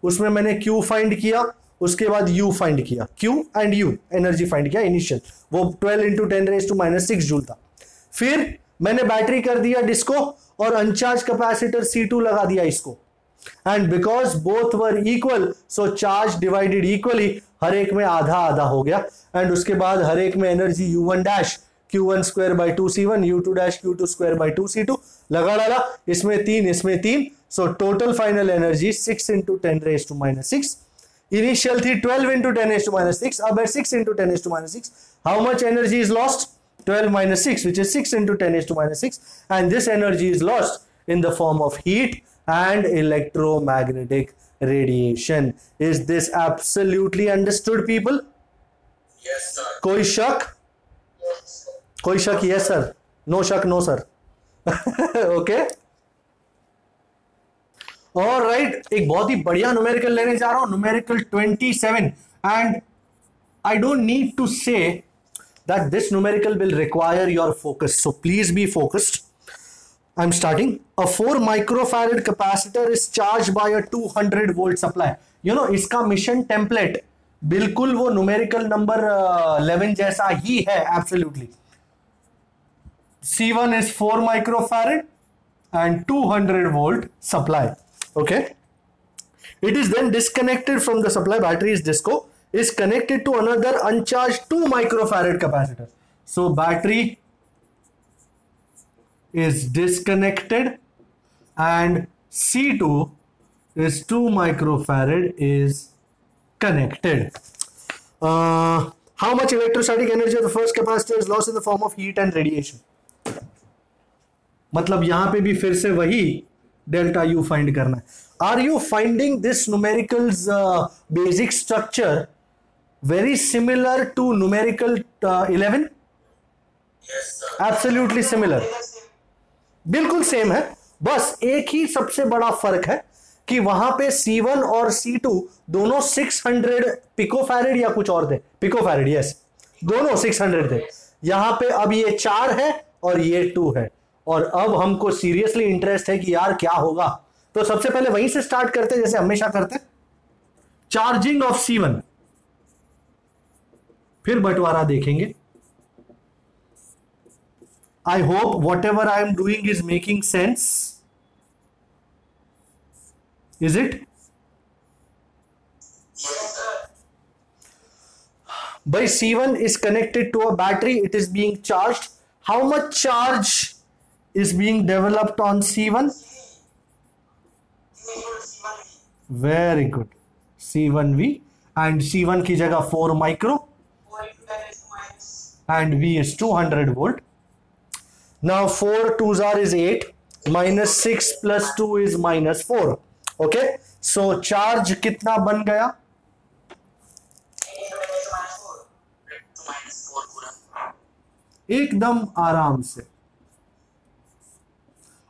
उसमें मैंने Q फाइंड किया, उसके बाद U फाइंड किया. Q and U energy find किया इनिशियल, वो 12 into 10 raise to minus 6 joule था. फिर मैंने बैटरी कर दिया डिस्को और अनचार्ज कैपेसिटर C2 लगा दिया इसको. And because both were equal so charge divided equally, हर एक में आधा आधा हो गया. एंड उसके बाद हर एक में energy U1 dash Q1 square by 2 C1, U2 dash Q2 square by 2 C2 लगा डाला. इसमें 3, इसमें 3. So total final energy 6 into 10 raise to minus 6. Initial थी 12 इंटू 10 रेज टू माइनस 6. अब है 6 into 10 raise to minus 6. How much energy is lost? 12 minus 6, which is 6 into 10 raised to minus 6, and this energy is lost in the form of heat and electromagnetic radiation. Is this absolutely understood, people? Yes, sir. कोई शक? Yes, sir. कोई शक? yes sir. No शक, no sir. Okay. All right. एक बहुत ही बढ़िया numerical लेने जा रहा हूं, numerical 27, and I don't need to say that this numerical will require your focus, so please be focused. I'm starting. A 4 microfarad capacitor is charged by a 200 volt supply. You know, इसका mission template बिल्कुल वो numerical number 11 जैसा ही है. absolutely. C1 is 4 microfarad and 200 volt supply. Okay, it is then disconnected from the supply. Battery is disco, is connected to another uncharged 2 microfarad capacitor. So battery is disconnected and C2 is 2 microfarad is connected. How much electrostatic energy of the first capacitor is lost in the form of heat and radiation? मतलब यहां पे भी फिर से वही delta U find करना है. Are you finding this numerical's basic structure very similar to numerical 11? Yes, sir. Absolutely similar. बिल्कुल सेम है. बस एक ही सबसे बड़ा फर्क है कि वहां पे C1 और C2 दोनों 600 पिकोफैरेड या कुछ और थे. पिकोफैरेड, यस, दोनों 600 थे. यहां पे अब ये 4 है और ये 2 है. और अब हमको सीरियसली इंटरेस्ट है कि यार क्या होगा. तो सबसे पहले वहीं से स्टार्ट करते जैसे हमेशा करते. चार्जिंग ऑफ C1, फिर बंटवारा देखेंगे. I hope whatever I am doing is making sense. Is it? By C1 is connected to a battery, it is being charged. How much charge is being developed on C1? Very good. C1V, and C1 की जगह 4 micro and V is 200 volt. Now 4 2s are is 8, minus 6 plus 2 is minus 4. Okay, so charge कितना बन गया? एकदम आराम से.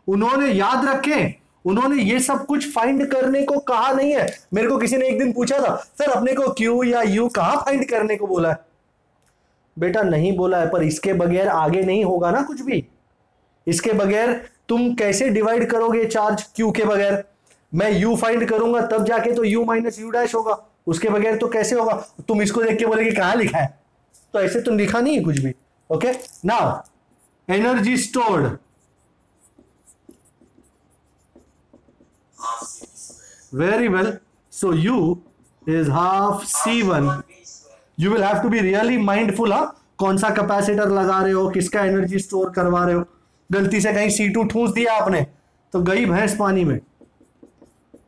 उन्होंने याद रखें, उन्होंने ये सब कुछ फाइंड करने को कहा नहीं है. मेरे को किसी ने एक दिन पूछा था, सर अपने को Q या U कहां फाइंड करने को बोला है? बेटा नहीं बोला है, पर इसके बगैर आगे नहीं होगा ना कुछ भी. इसके बगैर तुम कैसे डिवाइड करोगे चार्ज? Q के बगैर मैं U फाइंड करूंगा तब जाके तो U माइनस U डैश होगा. उसके बगैर तो कैसे होगा? तुम इसको देख के बोले कि कहां लिखा है, तो ऐसे तो लिखा नहीं है कुछ भी. Okay, now energy stored. Very well. So U is half C1. You will have to be really mindful. कौन सा कैपेसिटर लगा रहे हो, किसका एनर्जी स्टोर करवा रहे हो. गलती से कहीं C2 ठूस दिया आपने तो गई भैंस पानी में,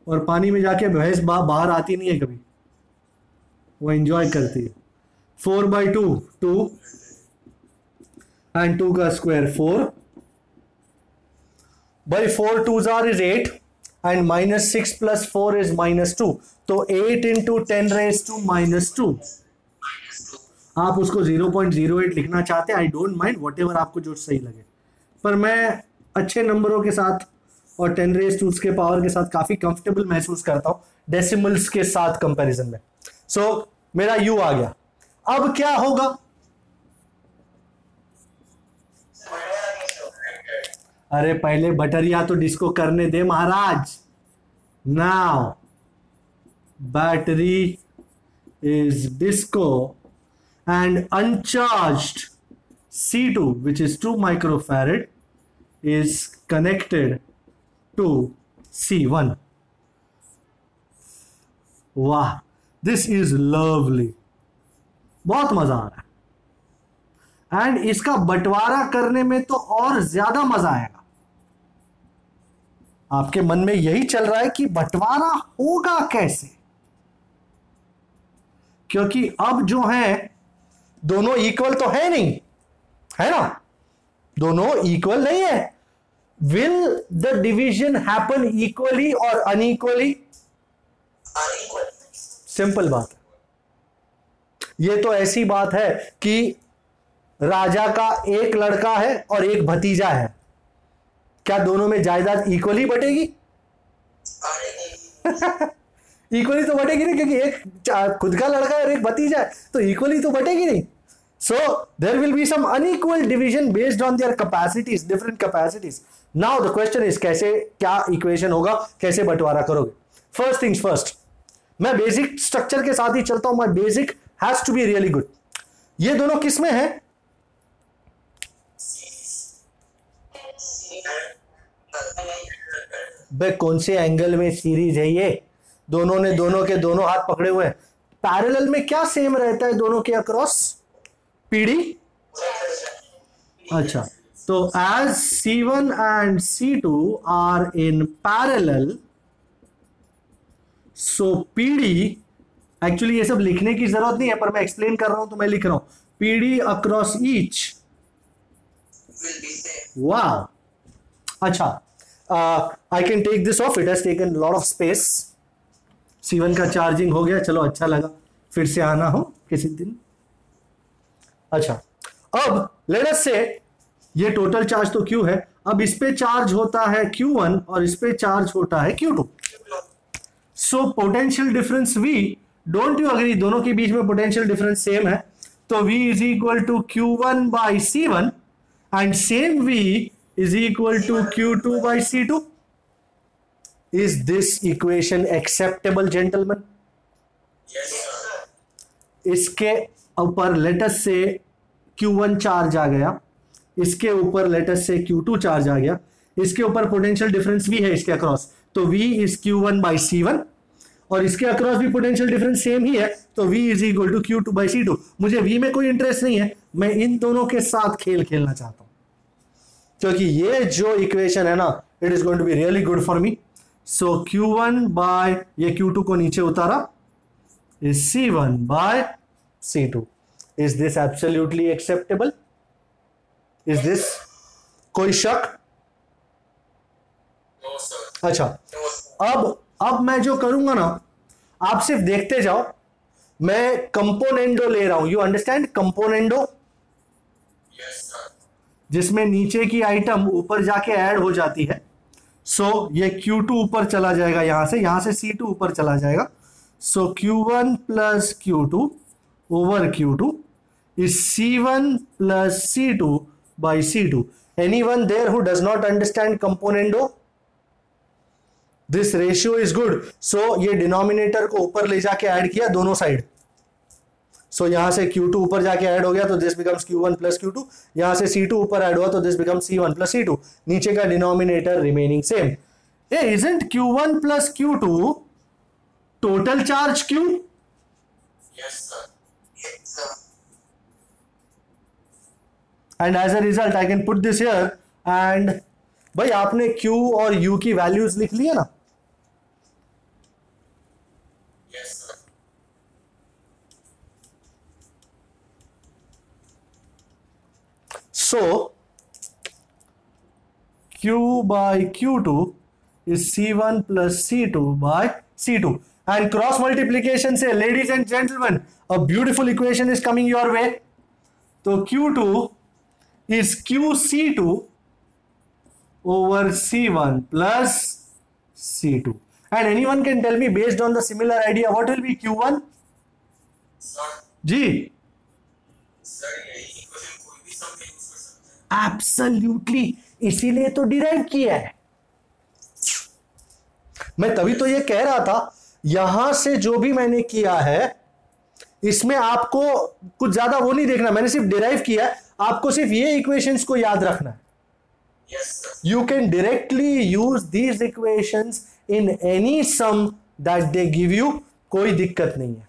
और पानी में जाके भैंस बाहर आती नहीं है कभी, वो एंजॉय करती है. 4/2 2 and 2 का square 4. By 4 2s are is 8 and minus 6 plus 4 is minus 2. तो 8 into 10 raised to minus 2. आप उसको 0.08 लिखना चाहते हैं, I don't mind, what ever आपको जो सही लगे. पर मैं अच्छे नंबरों के साथ और 10 रेज टू के पावर के साथ काफी कंफर्टेबल महसूस करता हूं डेसिमल्स के साथ कंपैरिजन में. सो मेरा U आ गया. अब क्या होगा? अरे पहले बटरिया तो डिस्को करने दे महाराज. Now battery is disco and uncharged C2 which is 2 microfarad is connected to C1. वाह, this is lovely. बहुत मजा आ रहा है, एंड इसका बंटवारा करने में तो और ज्यादा मजा आएगा. आपके मन में यही चल रहा है कि बंटवारा होगा कैसे, क्योंकि अब जो है दोनों इक्वल तो है नहीं, है ना? दोनों इक्वल नहीं है. Will the division happen equally और अनइक्वली? सिंपल बात है. ये तो ऐसी बात है कि राजा का एक लड़का है और एक भतीजा है, क्या दोनों में जायदाद इक्वली बटेगी? इक्वली तो बटेगी नहीं, क्योंकि एक खुद का लड़का है और एक भतीजा है, तो इक्वली तो बटेगी नहीं. So there will be some unequal division based on their capacities, different capacities. Now the question is कैसे, क्या इक्वेशन होगा, कैसे बंटवारा करोगे? फर्स्ट थिंग्स फर्स्ट, मैं बेसिक स्ट्रक्चर के साथ ही चलता हूं. My basic has to be really good. ये दोनों किस में है? बे कौन से एंगल में सीरीज है ये? दोनों ने दोनों के दोनों हाथ पकड़े हुए हैं. पैरेलल में क्या सेम रहता है दोनों के अक्रॉस? पीडी. अच्छा, तो as C1 and C2 are in parallel, so PD, actually ये सब लिखने की जरूरत नहीं है, पर मैं एक्सप्लेन कर रहा हूं तो मैं लिख रहा हूं. PD across each. वाह, अच्छा. I can take this off. It has taken a lot of space. C1 का चार्जिंग हो गया, चलो अच्छा लगा. फिर से आना हो किसी दिन. अच्छा, अब लेट अस से ये टोटल चार्ज तो Q है. अब इस पे चार्ज होता है Q1 और इस पे चार्ज होता है Q2. So potential difference V, don't you agree, दोनों के बीच में पोटेंशियल डिफरेंस सेम है, तो V is equal to Q1 by C1 and same V is equal to Q2 by C2. Is this equation acceptable, gentlemen? Yes, sir. इसके ऊपर let's say Q1 charge आ गया, इसके ऊपर लेटस से Q2 चार्ज आ गया, इसके ऊपर potential difference भी है इसके अक्रॉस, तो V is Q1 by C1, और इसके अक्रॉस भी पोटेंशियल डिफरेंस सेम ही है, तो V is equal to Q2 by C2। मुझे V में कोई इंटरेस्ट नहीं है, मैं इन दोनों के साथ खेल खेलना चाहता हूं, क्योंकि ये जो इक्वेशन है ना, it is going to be really good for me. So Q1 by ये Q2 को नीचे उतारा is C1 by C2. Is this absolutely acceptable? Is this कोई शक? No, sir. अच्छा, No, sir. अब मैं जो करूंगा ना, आप सिर्फ देखते जाओ, मैं कंपोनेंडो ले रहा हूं, you understand componendo, Yes, sir. जिसमें नीचे की आइटम ऊपर जाके ऐड हो जाती है। सो ये Q2 ऊपर चला जाएगा, यहां से C2 ऊपर चला जाएगा। So Q1 plus Q2 over Q2 is C1 plus C2 by C2. Anyone there who does not understand componendo? This ratio is good. So ये डिनोमिनेटर को ऊपर ले जाके ऐड किया दोनों साइड। So यहां से Q2 ऊपर जाके ऐड हो गया तो this becomes Q1 plus Q2, यहां से C2 ऊपर ऐड हुआ तो this becomes C1 plus C2, नीचे का denominator remaining same. Isn't Q1 plus Q2 total charge Q? Yes, sir. Yes, sir. And as a result I can put this here, and भाई आपने Q और U की values लिख ली है ना? Yes, sir. So Q by Q2 is C1 plus C2 by C2, and cross multiplication से ladies and gentlemen a beautiful equation is coming your way. तो Q2 is QC2 over C1 plus C2, and anyone can tell me based on the similar idea what will be Q1? Sir. Ji Sir, यही equation कोई भी सब में use कर सकते हैं. Absolutely, इसीलिए तो डिराइव किया है। मैं तभी तो ये कह रहा था, यहां से जो भी मैंने किया है इसमें आपको कुछ ज्यादा वो नहीं देखना, मैंने सिर्फ डिराइव किया है, आपको सिर्फ ये इक्वेशंस को याद रखना है। Yes, sir. You can directly use these equations in any sum that they give you, कोई दिक्कत नहीं है।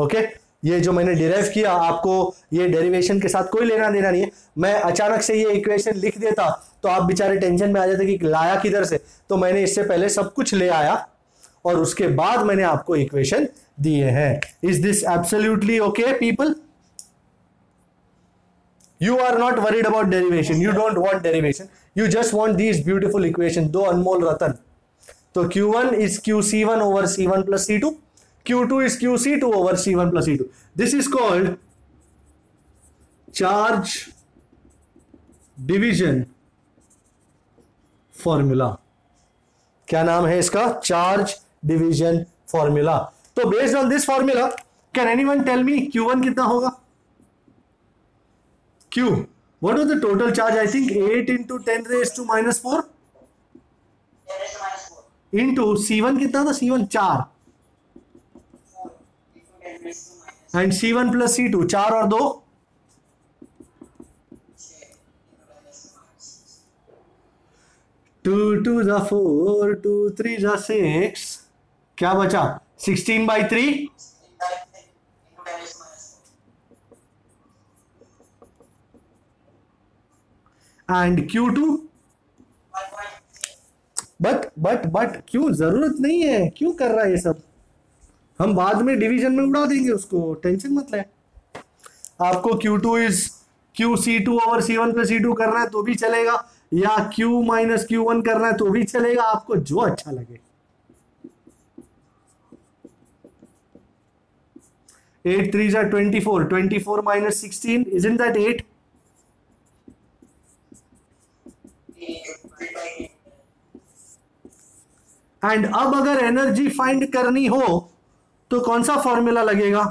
ओके ये जो मैंने डिराइव किया, आपको ये डेरिवेशन के साथ कोई लेना देना नहीं है। मैं अचानक से ये इक्वेशन लिख देता तो आप बेचारे टेंशन में आ जाते कि लाया किधर से, तो मैंने इससे पहले सब कुछ ले आया और उसके बाद मैंने आपको इक्वेशन दिए हैं। Is this absolutely okay people? You are not worried about derivation. You don't want derivation. You just want these beautiful equations. दो अनमोल रतन। तो Q1 is QC1 over C1 plus C2. Q2 is QC2 over C1 plus C2. This is called charge division formula. क्या नाम है इसका? Charge division formula. तो based on this formula, can anyone tell me Q1 कितना होगा? Q. What was the total charge? I think 8 into 10 raised to minus 4 10 raised to minus 4. into C1 कितना था? C1 4 4 into 10 raised to minus and C1 plus C2 4 और 2 6 into 10 raised to minus 6. 2 2 जा 4 2 3 जा 6, क्या बचा? 16 by 3 into 10 raised to minus 4. and Q2। 1.3. But क्यों? जरूरत नहीं है, क्यों कर रहा है ये सब? हम बाद में डिवीजन में उड़ा देंगे उसको, टेंशन मत ले। आपको Q2 is QC2 over C1 plus C2 करना है तो भी चलेगा, या Q minus Q1 करना है तो भी चलेगा, आपको जो अच्छा लगे। 8 3 are 24, 24 minus 16, isn't that 8? And अब अगर एनर्जी फाइंड करनी हो तो कौन सा फॉर्मूला लगेगा?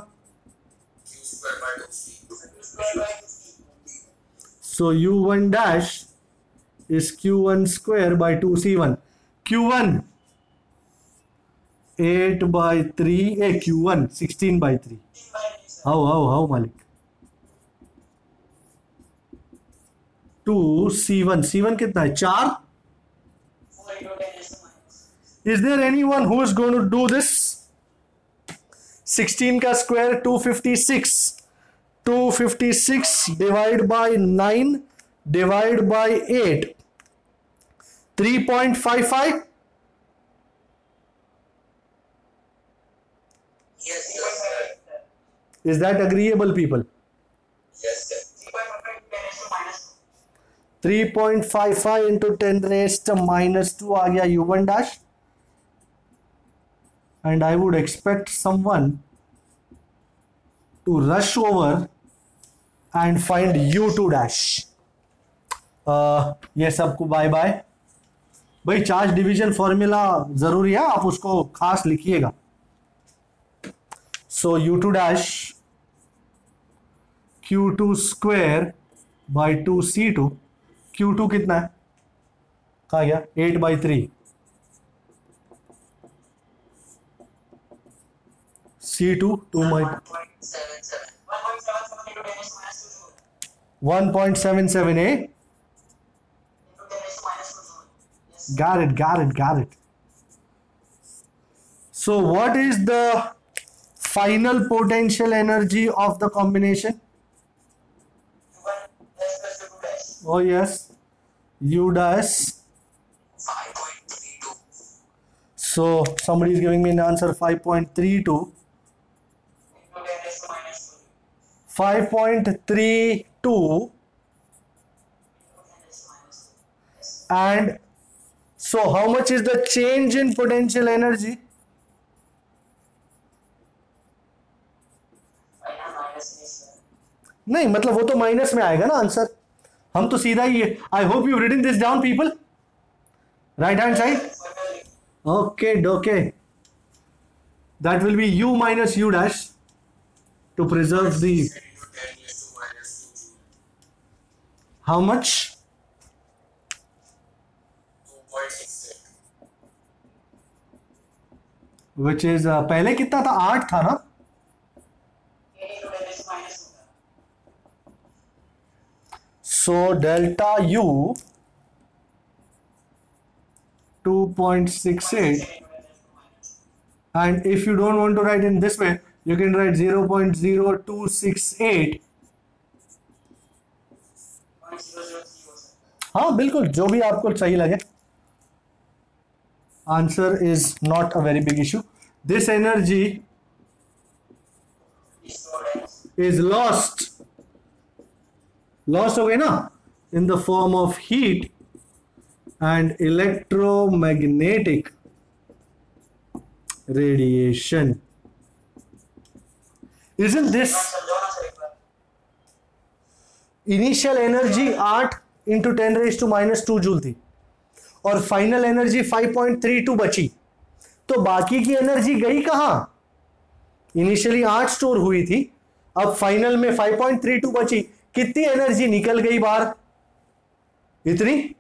Q square by 2C. So U1 dash is Q1 square by 2C1. Q1 8/3 A Q1 16/3. How मालिक. 2C1 कितना है 4. Is there anyone who is going to do this? 16 का square 256. 256 divide by 9 divide by 8 3.55. Yes, sir. Is that agreeable, people? Yes, sir. 3.55 into 10 raised to minus 2 आ गया u1 dash. And I would expect someone to rush over and find u2 dash. ये सबको bye bye. भाई charge division formula जरूरी है, आप उसको खास लिखिएगा. सो u2 dash q2 square by 2c2. q2 कितना है, कहा गया 8/3. c2 1.77 a. Got it. So what is the final potential energy of the combination? Oh yes, u dash. 5.32. So somebody is giving me an answer 5.32. 5.32. And so how much is the change in potential energy? नहीं मतलब वो तो minus में आएगा ना answer. हम तो सीधा ही. I hope you written this down people. Right hand side. Okay dokey. That will be u minus u dash to preserve the. How much? 2.68. Which is पहले कितना था 8 था ना. So delta u 2.68, and if you don't want to write in this way, you can write 0.0268. हाँ बिल्कुल, जो भी आपको सही लगे. Answer is not a very big issue. This energy is lost हो गई ना in the form of heat and electromagnetic radiation. Isn't this initial energy 8 into 10 raised to minus 2 joule थी और फाइनल एनर्जी 5.32 बची. तो बाकी की एनर्जी गई कहां? इनिशियली 8 स्टोर हुई थी, अब फाइनल में 5.32 बची. कितनी एनर्जी निकल गई बाहर? इतनी.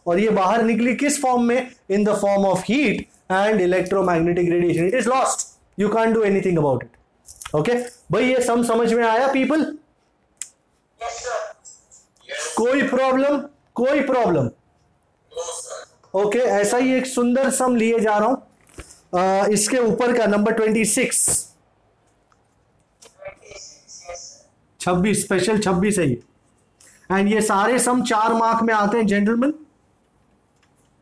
और ये बाहर निकली किस फॉर्म में? In the form of heat and electromagnetic radiation. It is lost. You can't do anything about it. Okay भाई, ये सम समझ में आया पीपल? कोई प्रॉब्लम? ओके, ऐसा ही एक सुंदर सम लिए जा रहा हूं. इसके ऊपर का नंबर 26 स्पेशल 26 है ये. एंड ये सारे सम 4 मार्क में आते हैं जेंटलमैन.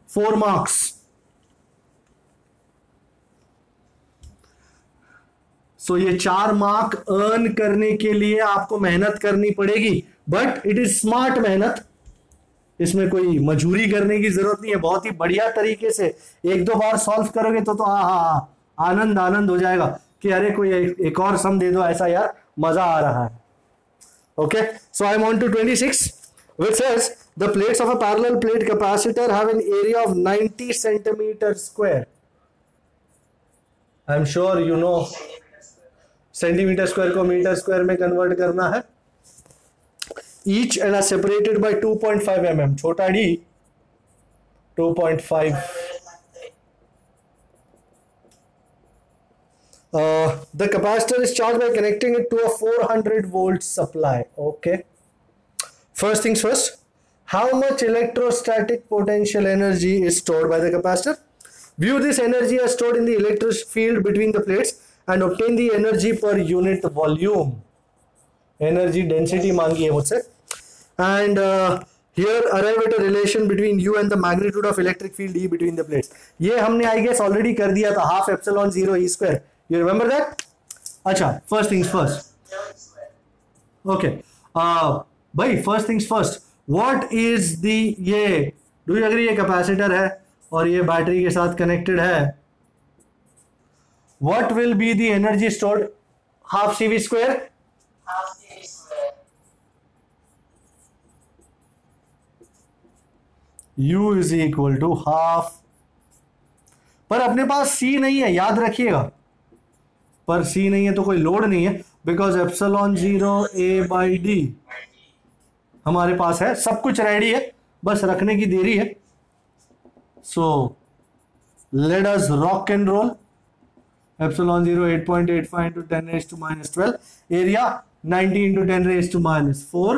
4 मार्क्स. सो ये 4 मार्क अर्न करने के लिए आपको मेहनत करनी पड़ेगी, बट इट इज स्मार्ट मेहनत. इसमें कोई मजूरी करने की जरूरत नहीं है. बहुत ही बढ़िया तरीके से 1-2 बार सॉल्व करोगे तो आनंद हो जाएगा कि अरे कोई एक और सम दे दो, ऐसा यार मजा आ रहा है. Okay, so I'm on to 26, which says the plates of a parallel plate capacitor have an area of 90 centimeters square. I'm sure you know centimeter square को मीटर स्क्वायर में कन्वर्ट करना है. Each and are separated by 2.5 mm. छोटा d 2.5 The capacitor is charged by connecting it to a 400 volt supply. Okay. First things first, how much electrostatic potential energy is stored by the capacitor? View this energy as stored in the electric field between the plates and obtain the energy per unit volume. Energy density मांगी है मुझसे. And here arrive at a relation between U and the magnitude of electric field E between the plates. ये हमने I guess already कर दिया था, half epsilon 0 E square. You remember that? अच्छा, first things first. Okay. भाई first things first. What is the ये do you agree ये capacitor है और ये बैटरी के साथ कनेक्टेड है. What will be the energy stored? Half CV square. half CV square. U is equal to half. पर अपने पास C नहीं है, याद रखिएगा. पर C नहीं है तो कोई लोड नहीं है, because epsilon 0 A by D हमारे पास है. सब कुछ रेडी है, बस रखने की देरी है. So let us rock and roll. Epsilon 0 8.85 into 10 raised to minus 12. Area 90 into 10 raised to minus 4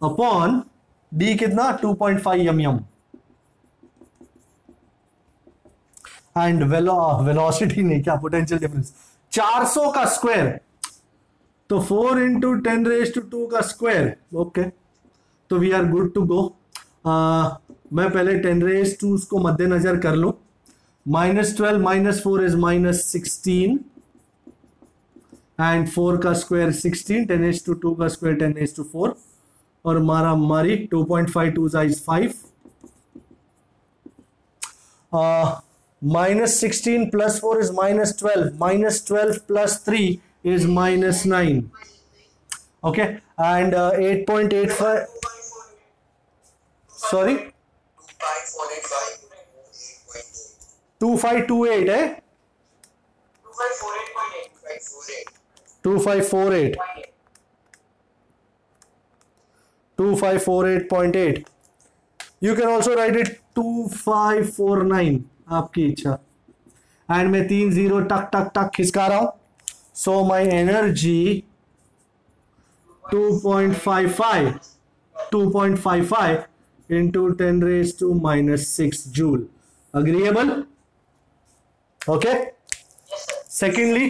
upon D कितना 2.5 mm. एंड वेलोसिटी नहीं, क्या पोटेंशियल डिफरेंस 400 का स्क्वायर, तो 4 into 10 raised to 2 का स्क्वायर. ओके, तो we are good to go. मैं पहले 10 raised to उसको मद्देनजर कर लूं. -12 - 4 इज -16 एंड 4 का स्क्वायर 16. 10 raised to 2 का स्क्वायर 10 raised to 4 और मारी 2.5 2 is 5. -16 + 4 is -12. -12 + 3 is -9. Okay, and 8.85. Sorry, 2528 है. 2548. 2548.8. You can also write it 2549, आपकी इच्छा. एंड मैं 3 0 टक टक टक खिसका रहा हूं. सो my energy 2.55 into 10 raised to -6 joule. Agreeable? Okay. Secondly,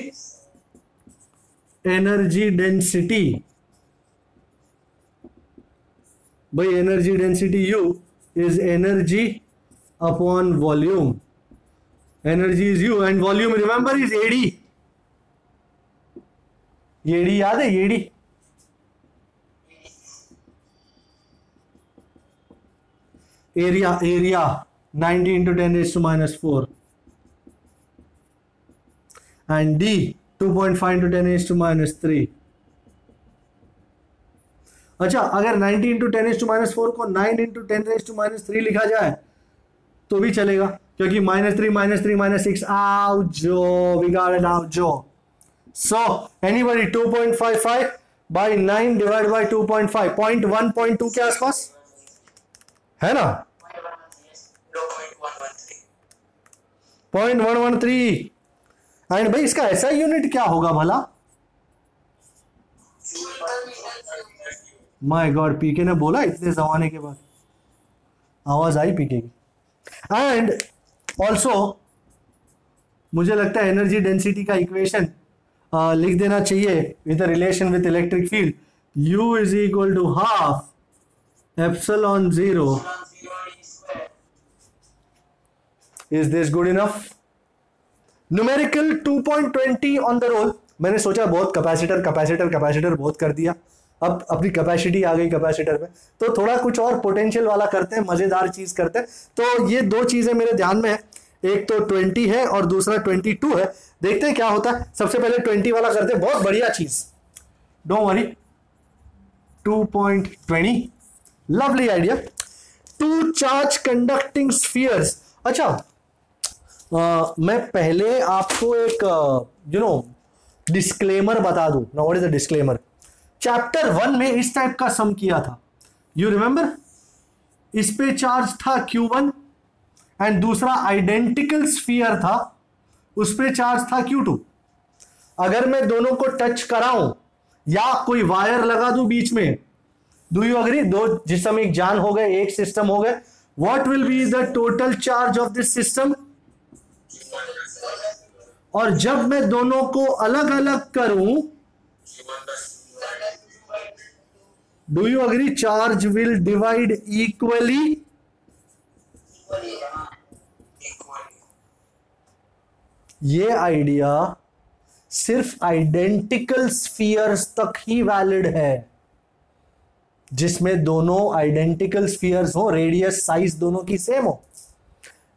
energy density. By energy density U is energy upon volume. Energy is U and volume, remember, is AD. AD याद है? AD area 90 into 10 raised to -4 and D 2.5 into 10 raised to -3. अच्छा, अगर 90 into 10 raised to -4 को 9 into 10 raised to -3 लिखा जाए तो भी चलेगा, क्योंकि -3 -6 जो we got it out जो. So anybody 2.55 by 9 divided by 2.5 0.1 0.2 के आसपास है ना. 0.113. एंड भाई इसका ऐसा यूनिट क्या होगा भला? माय गॉड, पीके ने बोला इतने जमाने के बाद आवाज आई पीके की. एंड ऑल्सो मुझे लगता है एनर्जी डेंसिटी का इक्वेशन लिख देना चाहिए with relation with electric field. U is equal to half epsilon 0. Is this good enough? Numerical 2.20 on the roll. मैंने सोचा बहुत कैपेसिटर बहुत कर दिया, अब अपनी कैपेसिटी आ गई कैपेसिटर में, तो थोड़ा कुछ और पोटेंशियल वाला करते हैं, मजेदार चीज करते हैं. तो ये दो चीजें मेरे ध्यान में है, एक तो 20 है और दूसरा 22 है. देखते हैं क्या होता है. सबसे पहले 20 वाला करते हैं, बहुत बढ़िया चीज, don't worry. 2.20 lovely idea. 2 charge conducting spheres. अच्छा, मैं पहले आपको एक डिस्क्लेमर बता दूं. Now what is the disclaimer? Chapter 1 में इस टाइप का सम किया था, यू रिमेंबर? इस पे चार्ज था Q1 एंड दूसरा आइडेंटिकल स्फीयर था उस पे चार्ज था Q2। अगर मैं दोनों को टच कराऊं या कोई वायर लगा दूं बीच में, डू यू अग्री, दो जिसम एक जान हो गए, एक सिस्टम हो गए, what will be the total charge of this system? और जब मैं दोनों को अलग अलग करूं, do you agree, charge will divide equally. ये आइडिया सिर्फ आइडेंटिकल स्फीयर्स तक ही वैलिड है, जिसमें दोनों आइडेंटिकल स्फीयर्स हो, रेडियस साइज दोनों की सेम हो।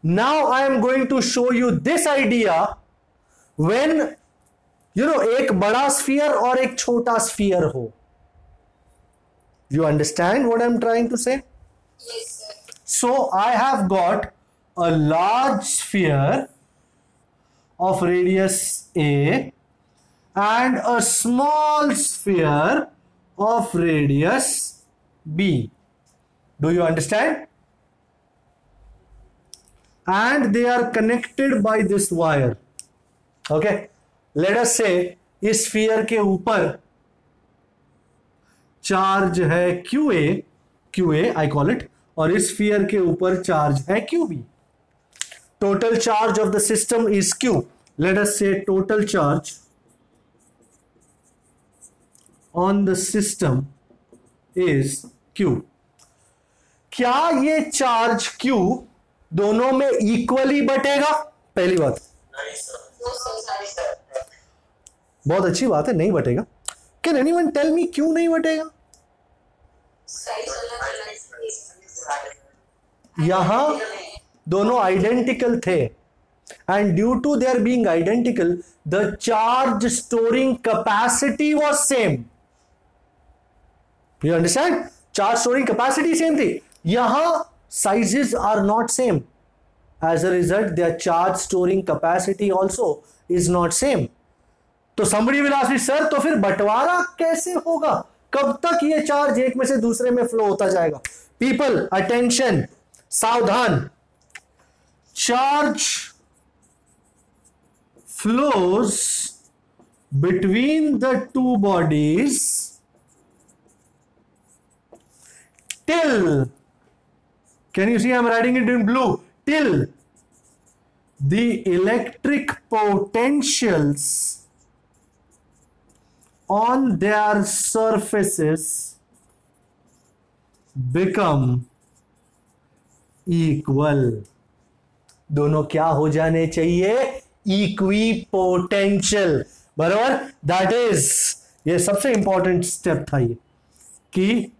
Now I am going to show you this idea when एक बड़ा स्फीयर और एक छोटा स्फीयर हो। You understand what I'm trying to say? Yes, sir. So I have got a large sphere of radius A and a small sphere of radius B. Do you understand? And they are connected by this wire. Okay. Let us say इस sphere के ऊपर charge है QA I call it, और इस sphere के ऊपर charge है QB। Total charge of the system is Q। Let us say total charge on the system is Q। क्या ये चार्ज Q दोनों में इक्वली बटेगा? पहली बात, बहुत अच्छी बात है, नहीं बटेगा। कैन एनीवन टेल मी क्यों नहीं बटेगा? यहां दोनों आइडेंटिकल थे, and due to their being identical the charge storing capacity was same. You understand? Charge storing capacity same थी। यहां sizes are not same, as a result their charge storing capacity also is not same. तो somebody will ask me, sir तो फिर बंटवारा कैसे होगा? कब तक ये चार्ज एक में से दूसरे में फ्लो होता जाएगा? पीपल अटेंशन, सावधान। Charge flows between the two bodies till, can you see I'm writing it in blue, till the electric potentials on their surfaces become equal। दोनों क्या हो जाने चाहिए? इक्विपोटेंशियल, बराबर। दैट इज, ये सबसे इंपॉर्टेंट स्टेप था ये, कि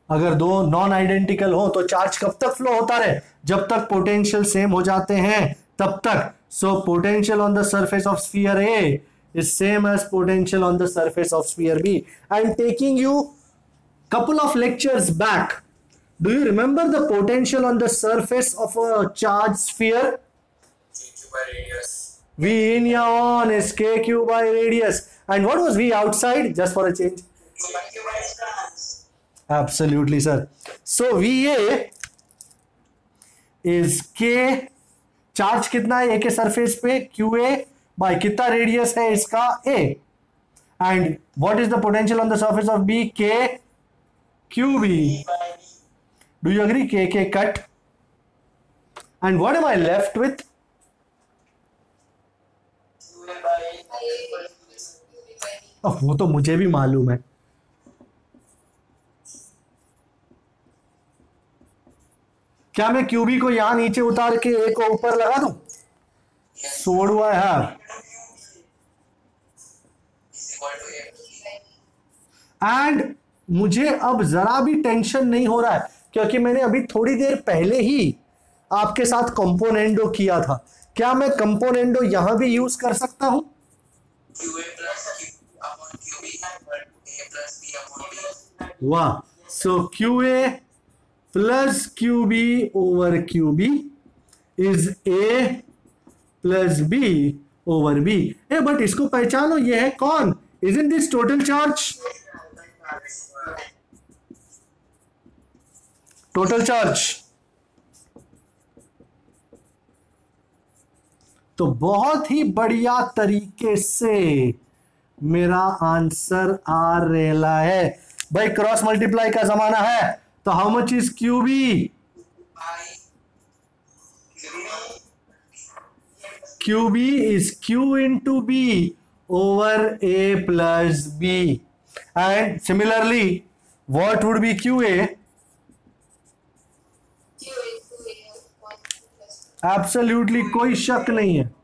अगर दो नॉन आइडेंटिकल हो तो चार्ज कब तक फ्लो होता रहे? जब तक पोटेंशियल सेम हो जाते हैं तब तक। So potential on the surface of sphere A is same as potential on the surface of sphere B. I am taking you couple of lectures back. Do you remember the potential on the surface of a charged sphere? Q by radius. V in ya on is KQ by radius. And what was V outside? Just for a change. Q by distance. Absolutely, sir. So VA is K, charge कितना है A के surface पे? QA bye कितना radius है इसका? A। And what is the potential on the surface of B? K QB। Do you agree? K cut. And what am I left with? वो तो मुझे भी मालूम है। क्या मैं QB को यहां नीचे उतार के A को ऊपर लगा दूं? So what do I have? And मुझे अब जरा भी टेंशन नहीं हो रहा है, क्योंकि मैंने अभी थोड़ी देर पहले ही आपके साथ कंपोनेंडो किया था। क्या मैं कंपोनेंडो यहां भी यूज कर सकता हूं? वाह। सो QA plus QB over QB is A plus B over B। A but इसको पहचानो, ये है कौन? Isn't this total charge? Total charge तो बहुत ही बढ़िया तरीके से मेरा आंसर आ रहा है भाई। क्रॉस मल्टीप्लाई का जमाना है, तो how much is Q B? Q B is Q into B over A plus B. And similarly what would be Q A? Absolutely कोई शक नहीं है।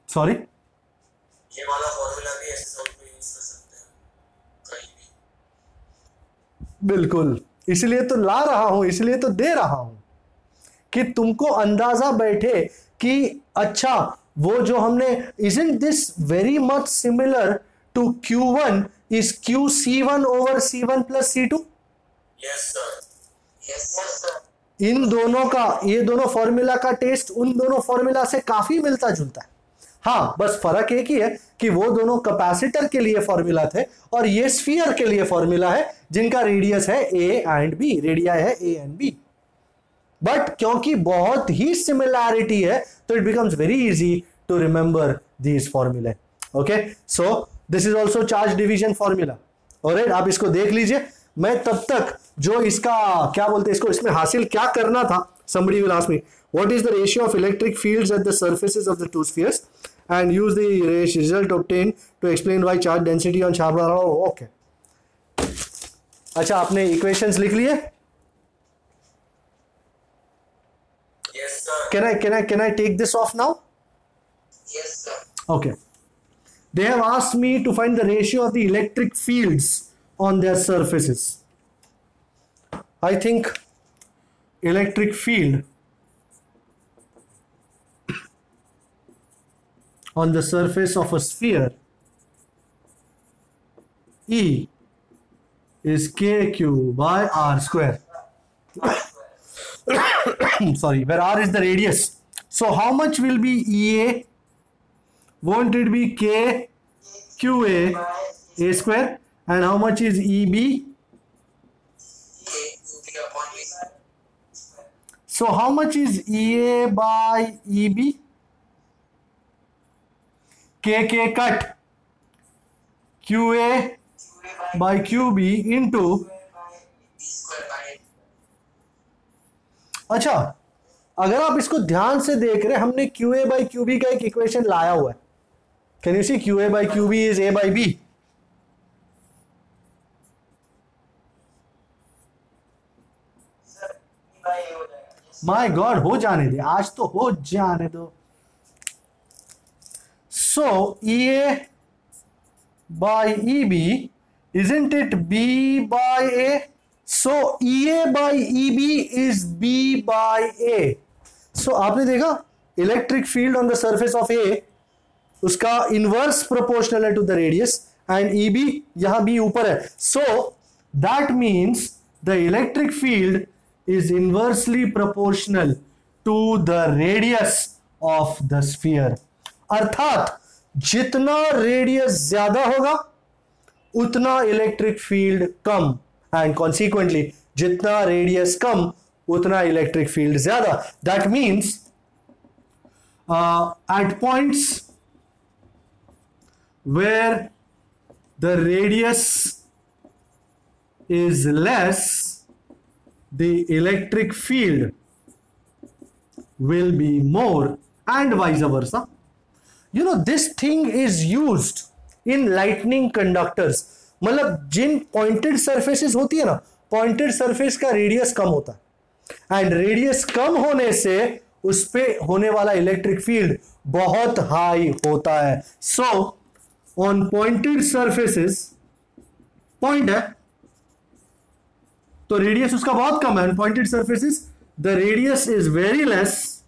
सॉरी, ये वाला फॉर्मूला भी ऐसे सॉल्व में यूज कर सकते हैं कहीं भी। बिल्कुल, इसलिए तो ला रहा हूं, इसलिए तो दे रहा हूं कि तुमको अंदाजा बैठे कि अच्छा वो जो हमने, isn't this very much similar to Q1 is QC1 over C1 plus C2? Yes sir, yes sir. इन दोनों का, ये दोनों फॉर्मूला का टेस्ट उन दोनों फॉर्मूला से काफी मिलता जुलता है। हाँ, बस फर्क एक ही है कि वो दोनों कैपेसिटर के लिए फॉर्मूला थे और ये स्फीयर के लिए फॉर्मूला है जिनका रेडियस है ए एंड बी, रेडिया है ए एंड बी। बट क्योंकि बहुत ही सिमिलैरिटी है तो it becomes very easy to remember these फॉर्मूले। Okay, so this is also charge division formula. Alright, आप इसको देख लीजिए। मैं तब तक जो इसका क्या बोलते हैं, इसको इसमें हासिल क्या करना था, somebody will ask me what is the ratio of electric fields at the surfaces of the two spheres and use the result obtained to explain why charge density on sharp. Okay, अच्छा आपने equations लिख लिए? Yes sir. Can I take this off now? Yes sir. Okay. They have asked me to find the ratio of the electric fields on their surfaces. I think electric field on the surface of a sphere E is kq by r square. Sorry, where r is the radius. So how much will be EA? Won't it be k qa a square? And how much is EB? So how much is EA by EB? K cut QA by QB into, अच्छा अगर आप इसको ध्यान से देख रहे हैं, हमने QA by QB का एक इक्वेशन लाया हुआ है। Can you see QA by QB is A by B? My god, हो जाने दे, आज तो हो जाने दो। सो EA by EB, isn't it B by A? So EA by EB is B by A. So आपने देखा electric field on the surface of A, उसका इनवर्स प्रोपोर्शनल है to the radius, and EB यहां B ऊपर है। So that means the electric field is inversely proportional to the radius of the sphere. अर्थात जितना radius ज्यादा होगा उतना electric field come, and consequently जितना रेडियस कम उतना इलेक्ट्रिक फील्ड ज्यादा। That means at points where the radius is less, the electric field will be more, and vice versa. You know, this thing is used in lightning conductors. मतलब जिन pointed surfaces होती है ना, pointed surface का radius कम होता है, and radius कम होने से उस पे होने वाला इलेक्ट्रिक फील्ड बहुत हाई होता है। So on pointed surfaces, point है तो रेडियस उसका बहुत कम है, pointed surfaces the radius is very less,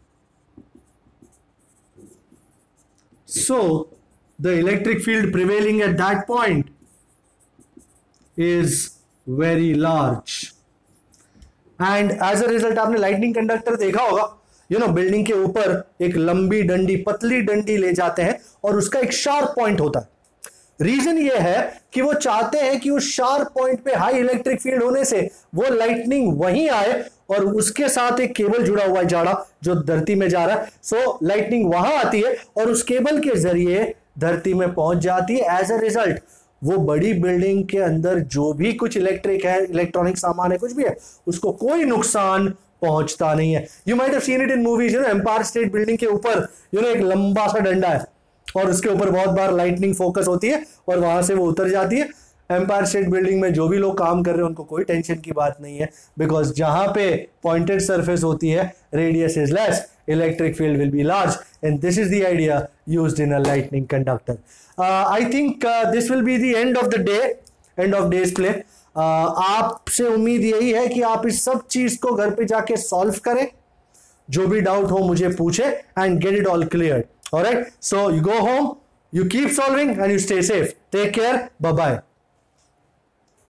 so the electric field prevailing at that point is very large, and as a result आपने लाइटनिंग कंडक्टर देखा होगा, यू नो, बिल्डिंग के ऊपर एक लंबी डंडी, पतली डंडी ले जाते हैं और उसका एक शार्प पॉइंट होता है। रीजन ये है कि वो चाहते हैं कि उस शार्प पॉइंट पे हाई इलेक्ट्रिक फील्ड होने से वो लाइटनिंग वहीं आए और उसके साथ एक केबल जुड़ा हुआ है जाड़ा जो धरती में जा रहा है। सो लाइटनिंग वहां आती है और उस केबल के जरिए धरती में पहुंच जाती है। एज अ रिजल्ट वो बड़ी बिल्डिंग के अंदर जो भी कुछ इलेक्ट्रिक है, इलेक्ट्रॉनिक सामान है, कुछ भी है, उसको कोई नुकसान पहुंचता नहीं है। You might have seen it in movies, Empire State Building के ऊपर एक लंबा सा डंडा है और उसके ऊपर बहुत बार लाइटनिंग फोकस होती है और वहां से वो उतर जाती है। एम्पायर स्टेट बिल्डिंग में जो भी लोग काम कर रहे हैं उनको कोई टेंशन की बात नहीं है, बिकॉज जहां पे पॉइंटेड सरफेस होती है, radius is less, electric field will be large, and this is the idea used in a lightning conductor. I think this will be the end of the day, end of days play. आपसे उम्मीद यही है कि आप इस सब चीज को घर पे जाके सॉल्व करें, जो भी डाउट हो मुझे पूछे, and get it all clear. Alright, so you go home, you keep solving and you stay safe. Take care. Bye bye.